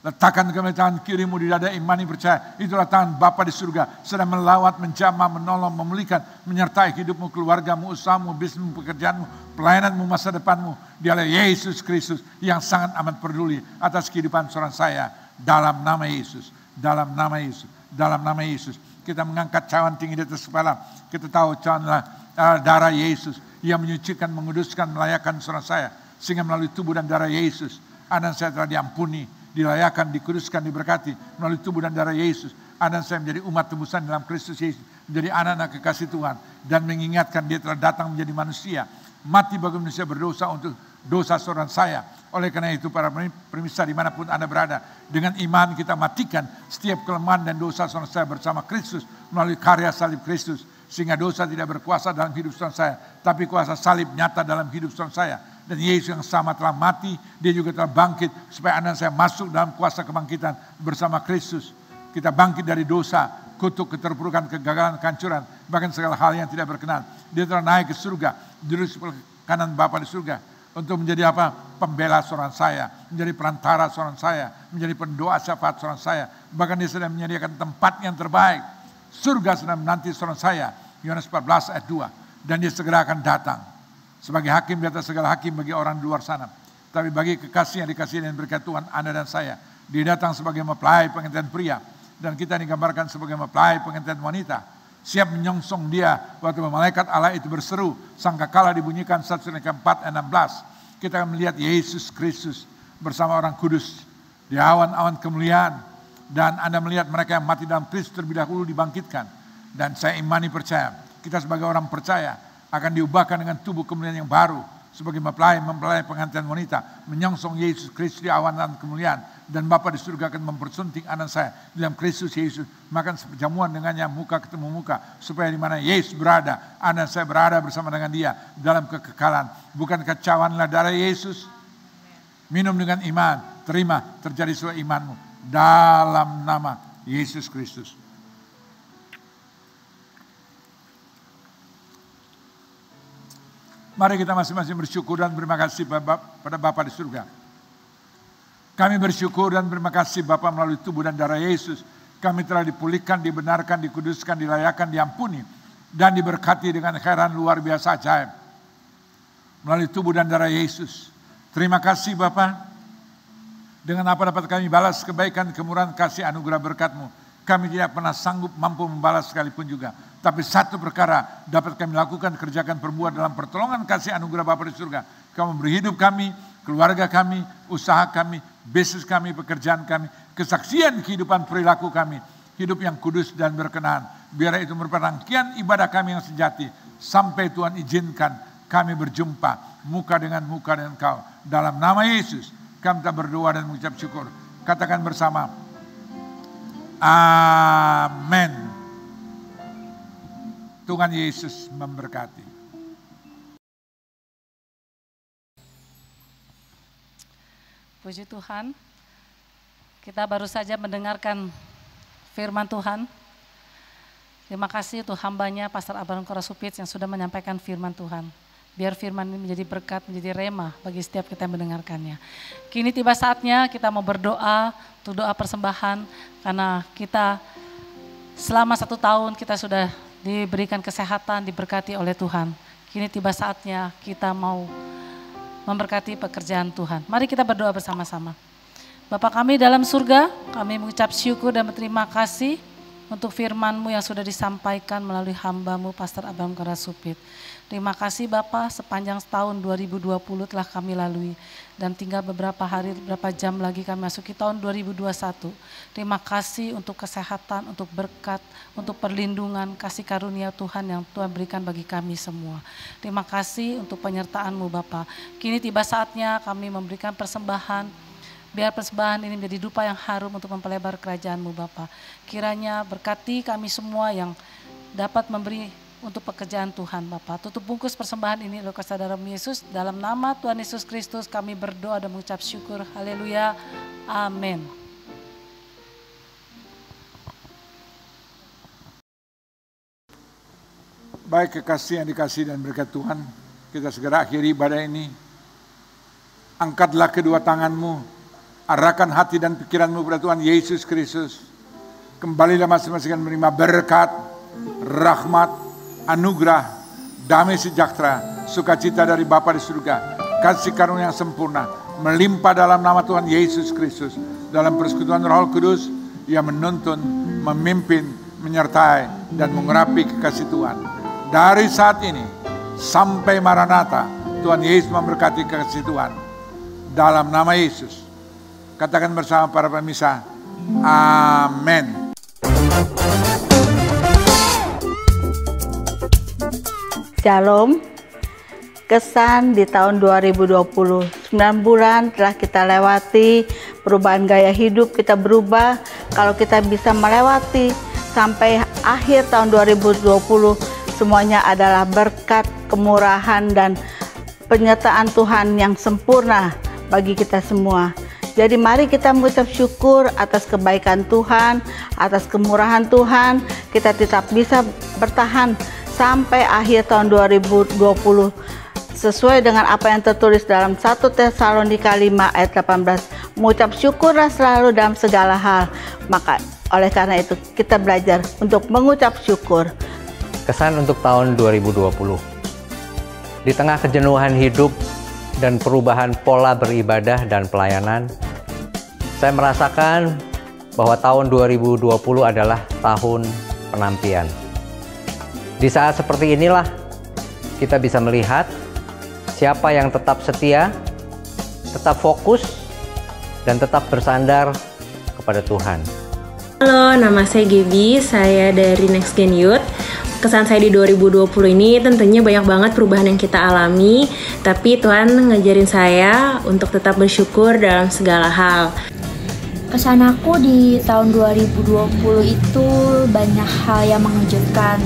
Letakkan kembali tangan kirimu di dada, imani percaya. Itulah tangan Bapa di surga. Sedang melawat, menjamah, menolong, memulihkan, menyertai hidupmu, keluargamu, usahamu, bisnismu, pekerjaanmu, pelayananmu, masa depanmu. Dialah Yesus Kristus yang sangat amat peduli atas kehidupan saudara saya. Dalam nama Yesus. Dalam nama Yesus. Dalam nama Yesus. Kita mengangkat cawan tinggi di atas kepala. Kita tahu cawanlah darah Yesus yang menyucikan, menguduskan, melayakkan saudara saya. Sehingga melalui tubuh dan darah Yesus, Anda saya telah diampuni, dilayakan, dikuduskan, diberkati melalui tubuh dan darah Yesus. Anda saya menjadi umat tebusan dalam Kristus Yesus, menjadi anak-anak kekasih Tuhan, dan mengingatkan dia telah datang menjadi manusia, mati bagi manusia berdosa untuk dosa saudara saya. Oleh karena itu para pemirsa dimanapun Anda berada, dengan iman kita matikan setiap kelemahan dan dosa saudara saya bersama Kristus melalui karya salib Kristus, sehingga dosa tidak berkuasa dalam hidup saudara saya, tapi kuasa salib nyata dalam hidup saudara saya. Dan Yesus yang sama telah mati, dia juga telah bangkit supaya Anda saya masuk dalam kuasa kebangkitan bersama Kristus. Kita bangkit dari dosa, kutuk, keterpurukan, kegagalan, kehancuran, bahkan segala hal yang tidak berkenan. Dia telah naik ke surga, duduk sebelah kanan Bapa di surga untuk menjadi apa? Pembela saudara saya, menjadi perantara saudara saya, menjadi pendoa syafaat saudara saya. Bahkan dia sedang menyediakan tempat yang terbaik. Surga sedang menanti saudara saya. Yohanes 14 ayat 2. Dan dia segera akan datang sebagai hakim di atas segala hakim bagi orang di luar sana. Tapi bagi kekasih yang dikasihi dan berkat Tuhan, Anda dan saya, dia datang sebagai mempelai pengantin pria. Dan kita digambarkan sebagai mempelai pengantin wanita. Siap menyongsong dia waktu malaikat Allah itu berseru. Sangkakala dibunyikan 1 Korintus 4 ayat 16. Kita akan melihat Yesus Kristus bersama orang kudus di awan-awan kemuliaan. Dan Anda melihat mereka yang mati dalam Kristus terlebih dahulu dibangkitkan. Dan saya imani percaya, kita sebagai orang percaya, akan diubahkan dengan tubuh kemuliaan yang baru sebagai mempelai pengantin wanita menyongsong Yesus Kristus di awan kemuliaan, dan Bapa di surga akan mempersunting anak saya dalam Kristus Yesus, makan seperjamuan dengannya muka ketemu muka, supaya di mana Yesus berada anak saya berada bersama dengan dia dalam kekekalan. Bukankah cawanlah darah Yesus? Minum dengan iman, terima terjadi sesuai imanmu dalam nama Yesus Kristus. Mari kita masing-masing bersyukur dan berterima kasih pada Bapa di surga. Kami bersyukur dan berterima kasih Bapa, melalui tubuh dan darah Yesus kami telah dipulihkan, dibenarkan, dikuduskan, dilayakan, diampuni, dan diberkati dengan khairan luar biasa ajaib. Melalui tubuh dan darah Yesus. Terima kasih Bapa. Dengan apa dapat kami balas kebaikan, kemurahan, kasih, anugerah berkat-Mu. Kami tidak pernah sanggup mampu membalas sekalipun juga. Tapi satu perkara dapat kami lakukan, kerjakan, perbuat dalam pertolongan kasih anugerah Bapa di surga. Kamu beri hidup kami, keluarga kami, usaha kami, bisnis kami, pekerjaan kami, kesaksian kehidupan perilaku kami, hidup yang kudus dan berkenan. Biar itu merupakan rangkaian ibadah kami yang sejati. Sampai Tuhan izinkan kami berjumpa muka dengan Kau. Dalam nama Yesus kami telah berdoa dan mengucap syukur. Katakan bersama, amin. Tuhan Yesus memberkati. Puji Tuhan, kita baru saja mendengarkan firman Tuhan. Terima kasih untuk hambanya Pastor Abraham Korasupit yang sudah menyampaikan firman Tuhan. Biar firman ini menjadi berkat, menjadi rema bagi setiap kita yang mendengarkannya. Kini tiba saatnya kita mau berdoa, untuk doa persembahan, karena kita selama 1 tahun kita sudah diberikan kesehatan, diberkati oleh Tuhan. Kini tiba saatnya kita mau memberkati pekerjaan Tuhan. Mari kita berdoa bersama-sama. Bapa kami dalam surga, kami mengucap syukur dan berterima kasih untuk firman-Mu yang sudah disampaikan melalui hamba-Mu Pastor Abraham Karasupit. Terima kasih Bapak, sepanjang tahun 2020 telah kami lalui dan tinggal beberapa hari, beberapa jam lagi kami masuki tahun 2021. Terima kasih untuk kesehatan, untuk berkat, untuk perlindungan, kasih karunia Tuhan yang Tuhan berikan bagi kami semua. Terima kasih untuk penyertaan-Mu Bapak. Kini tiba saatnya kami memberikan persembahan, biar persembahan ini menjadi dupa yang harum untuk mempelebar kerajaan-Mu Bapa. Kiranya berkati kami semua yang dapat memberi untuk pekerjaan Tuhan Bapa. Tutup bungkus persembahan ini oleh kuasa darah Yesus. Dalam nama Tuhan Yesus Kristus kami berdoa dan mengucap syukur. Haleluya. Amin. Baik kekasih yang dikasih dan berkat Tuhan, kita segera akhiri ibadah ini. Angkatlah kedua tanganmu, arahkan hati dan pikiranmu kepada Tuhan Yesus Kristus. Kembalilah masing-masing menerima berkat, rahmat, anugerah, damai sejahtera, sukacita dari Bapa di surga, kasih karunia yang sempurna, melimpah dalam nama Tuhan Yesus Kristus. Dalam persekutuan Roh Kudus, yang menuntun, memimpin, menyertai, dan mengurapi kekasih Tuhan. Dari saat ini sampai Maranatha, Tuhan Yesus memberkati kekasih Tuhan. Dalam nama Yesus. Katakan bersama para pemirsa, amin. Shalom. Kesan di tahun 2020, 9 bulan telah kita lewati, perubahan gaya hidup kita berubah. Kalau kita bisa melewati sampai akhir tahun 2020, semuanya adalah berkat, kemurahan, dan penyertaan Tuhan yang sempurna bagi kita semua. Jadi mari kita mengucap syukur atas kebaikan Tuhan, atas kemurahan Tuhan. Kita tetap bisa bertahan sampai akhir tahun 2020 sesuai dengan apa yang tertulis dalam 1 Tesalonika 5 ayat 18. Mengucap syukurlah selalu dalam segala hal. Maka oleh karena itu kita belajar untuk mengucap syukur. Kesan untuk tahun 2020. Di tengah kejenuhan hidup dan perubahan pola beribadah dan pelayanan, saya merasakan bahwa tahun 2020 adalah tahun penantian. Di saat seperti inilah kita bisa melihat siapa yang tetap setia, tetap fokus, dan tetap bersandar kepada Tuhan. Halo, nama saya Gaby, saya dari Next Gen Youth. Kesan saya di 2020 ini tentunya banyak banget perubahan yang kita alami, tapi Tuhan ngajarin saya untuk tetap bersyukur dalam segala hal. Kesan aku di tahun 2020 itu banyak hal yang mengejutkan.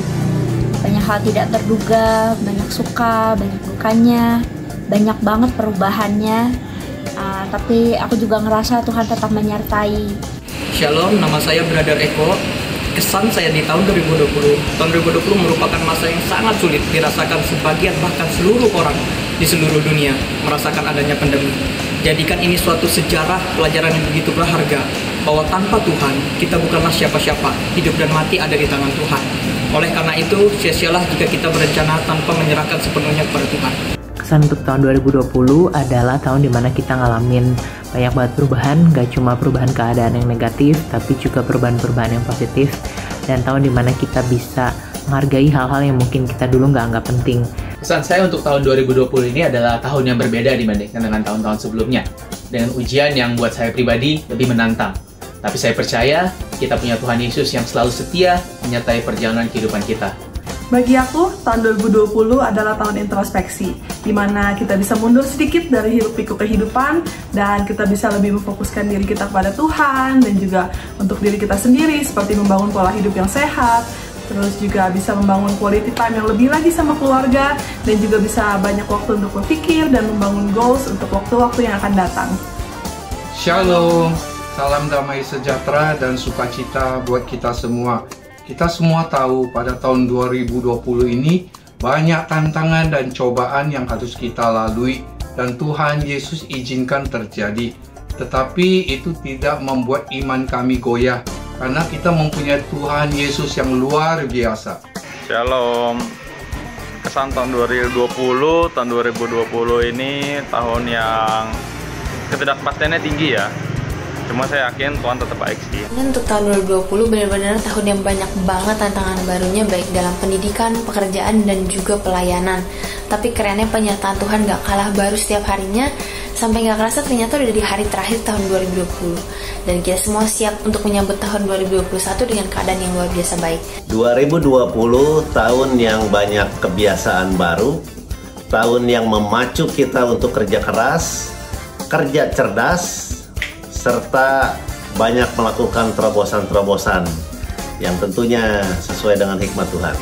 Banyak hal tidak terduga, banyak suka, banyak dukanya, banyak banget perubahannya. Tapi aku juga ngerasa Tuhan tetap menyertai. Shalom, nama saya Brother Eko. Kesan saya di tahun 2020. Tahun 2020 merupakan masa yang sangat sulit dirasakan sebagian bahkan seluruh orang di seluruh dunia merasakan adanya pandemi. Jadikan ini suatu sejarah pelajaran yang begitu berharga bahwa tanpa Tuhan kita bukanlah siapa-siapa. Hidup dan mati ada di tangan Tuhan. Oleh karena itu, sia-sialah jika kita berencana tanpa menyerahkan sepenuhnya kepada Tuhan. Kesan untuk tahun 2020 adalah tahun dimana kita ngalamin banyak banget perubahan, gak cuma perubahan keadaan yang negatif, tapi juga perubahan-perubahan yang positif. Dan tahun dimana kita bisa menghargai hal-hal yang mungkin kita dulu gak anggap penting. Kesan saya untuk tahun 2020 ini adalah tahun yang berbeda dibandingkan dengan tahun-tahun sebelumnya. Dengan ujian yang buat saya pribadi lebih menantang. Tapi saya percaya kita punya Tuhan Yesus yang selalu setia menyertai perjalanan kehidupan kita. Bagi aku, tahun 2020 adalah tahun introspeksi, di mana kita bisa mundur sedikit dari hiruk-pikuk kehidupan dan kita bisa lebih memfokuskan diri kita kepada Tuhan dan juga untuk diri kita sendiri, seperti membangun pola hidup yang sehat, terus juga bisa membangun quality time yang lebih lagi sama keluarga, dan juga bisa banyak waktu untuk berpikir dan membangun goals untuk waktu-waktu yang akan datang. Shalom, salam damai sejahtera dan sukacita buat kita semua. Kita semua tahu pada tahun 2020 ini banyak tantangan dan cobaan yang harus kita lalui dan Tuhan Yesus izinkan terjadi. Tetapi itu tidak membuat iman kami goyah karena kita mempunyai Tuhan Yesus yang luar biasa. Shalom. Kesan tahun 2020 ini tahun yang ketidakpastiannya tinggi ya. Cuma saya yakin Tuhan tetap baik sih. Untuk tahun 2020 benar-benar tahun yang banyak banget tantangan barunya, baik dalam pendidikan, pekerjaan, dan juga pelayanan. Tapi kerennya penyertaan Tuhan gak kalah baru setiap harinya, sampai gak kerasa ternyata udah di hari terakhir tahun 2020. Dan kita semua siap untuk menyambut tahun 2021 dengan keadaan yang luar biasa baik. 2020 tahun yang banyak kebiasaan baru, tahun yang memacu kita untuk kerja keras, kerja cerdas, serta banyak melakukan terobosan-terobosan yang tentunya sesuai dengan hikmat Tuhan.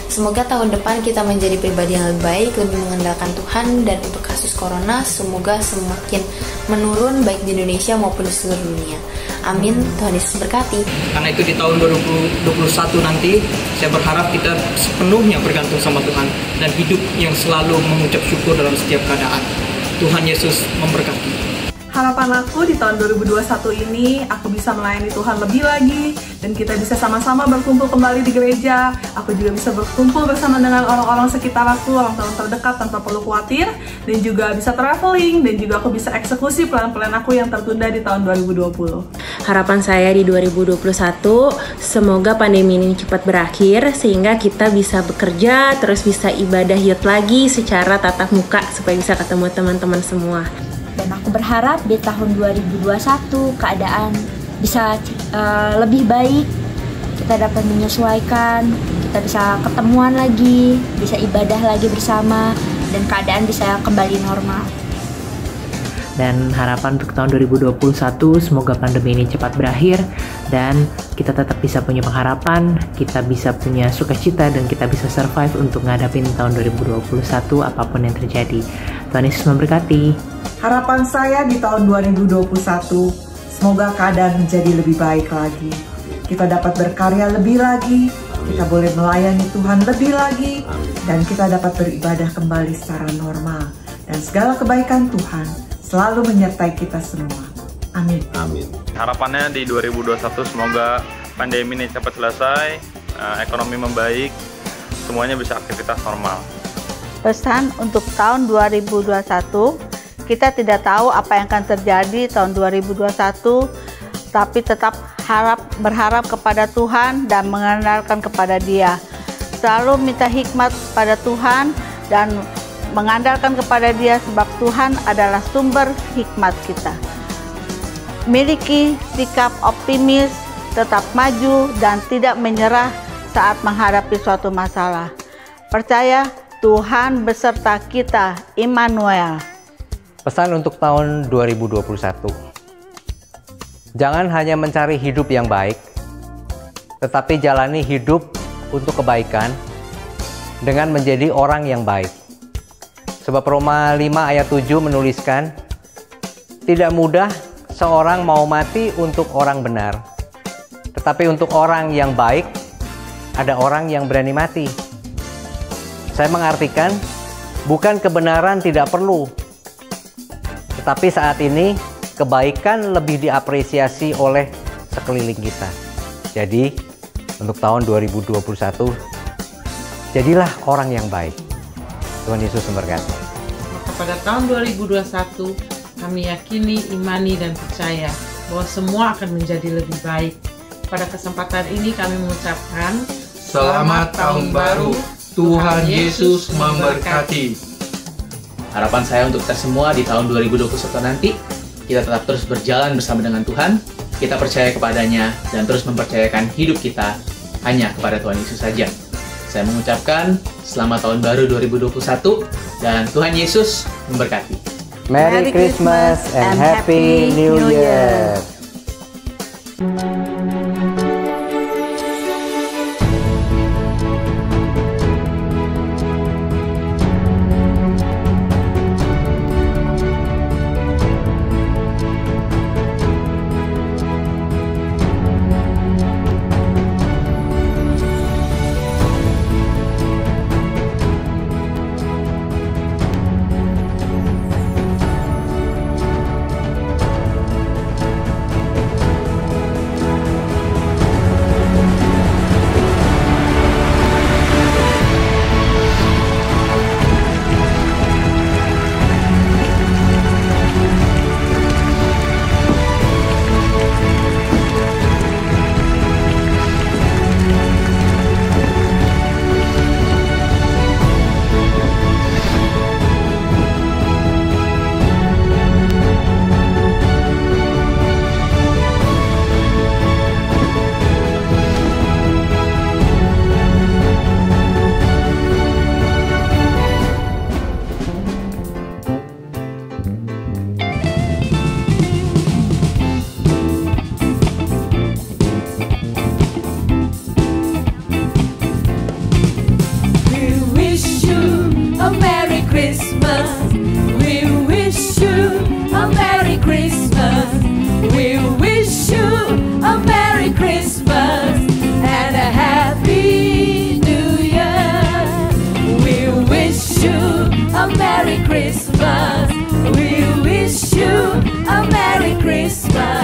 Semoga tahun depan kita menjadi pribadi yang lebih baik, lebih mengandalkan Tuhan, dan untuk kasus corona semoga semakin menurun baik di Indonesia maupun di seluruh dunia. Amin. Tuhan Yesus berkati. Karena itu di tahun 2021 nanti saya berharap kita sepenuhnya bergantung sama Tuhan dan hidup yang selalu mengucap syukur dalam setiap keadaan. Tuhan Yesus memberkati. Harapan aku di tahun 2021 ini, aku bisa melayani Tuhan lebih lagi, dan kita bisa sama-sama berkumpul kembali di gereja. Aku juga bisa berkumpul bersama dengan orang-orang sekitar aku, orang-orang terdekat tanpa perlu khawatir, dan juga bisa traveling, dan juga aku bisa eksekusi plan-plan aku yang tertunda di tahun 2020. Harapan saya di 2021, semoga pandemi ini cepat berakhir, sehingga kita bisa bekerja, terus bisa ibadah youth lagi secara tatap muka, supaya bisa ketemu teman-teman semua. Dan aku berharap di tahun 2021 keadaan bisa lebih baik, kita dapat menyesuaikan, kita bisa ketemuan lagi, bisa ibadah lagi bersama, dan keadaan bisa kembali normal. Dan harapan untuk tahun 2021 semoga pandemi ini cepat berakhir dan kita tetap bisa punya pengharapan, kita bisa punya sukacita, dan kita bisa survive untuk ngadapin tahun 2021 apapun yang terjadi. Tuhan Yesus memberkati. Harapan saya di tahun 2021, semoga keadaan menjadi lebih baik lagi. Kita dapat berkarya lebih lagi, kita boleh melayani Tuhan lebih lagi, dan kita dapat beribadah kembali secara normal. Dan segala kebaikan Tuhan selalu menyertai kita semua. Amin. Amin. Harapannya di 2021 semoga pandemi ini cepat selesai, ekonomi membaik, semuanya bisa aktivitas normal. Pesan untuk tahun 2021, kita tidak tahu apa yang akan terjadi tahun 2021, tapi tetap berharap kepada Tuhan dan mengandalkan kepada Dia. Selalu minta hikmat pada Tuhan dan mengandalkan kepada Dia, sebab Tuhan adalah sumber hikmat kita. Miliki sikap optimis, tetap maju dan tidak menyerah saat menghadapi suatu masalah. Percaya Tuhan beserta kita, Immanuel. Pesan untuk tahun 2021. Jangan hanya mencari hidup yang baik, tetapi jalani hidup untuk kebaikan dengan menjadi orang yang baik. Sebab Roma 5 ayat 7 menuliskan, tidak mudah seorang mau mati untuk orang benar, tetapi untuk orang yang baik ada orang yang berani mati. Saya mengartikan, bukan kebenaran tidak perlu, tetapi saat ini kebaikan lebih diapresiasi oleh sekeliling kita. Jadi untuk tahun 2021, jadilah orang yang baik. Tuhan Yesus memberkati. Pada tahun 2021, kami yakini, imani, dan percaya bahwa semua akan menjadi lebih baik. Pada kesempatan ini kami mengucapkan Selamat Tahun Baru, Tuhan Yesus memberkati. Harapan saya untuk kita semua di tahun 2021 nanti, kita tetap terus berjalan bersama dengan Tuhan, kita percaya kepadanya, dan terus mempercayakan hidup kita hanya kepada Tuhan Yesus saja. Saya mengucapkan Selamat Tahun Baru 2021, dan Tuhan Yesus memberkati. Merry Christmas and Happy New Year. Merry Christmas. We wish you a Merry Christmas.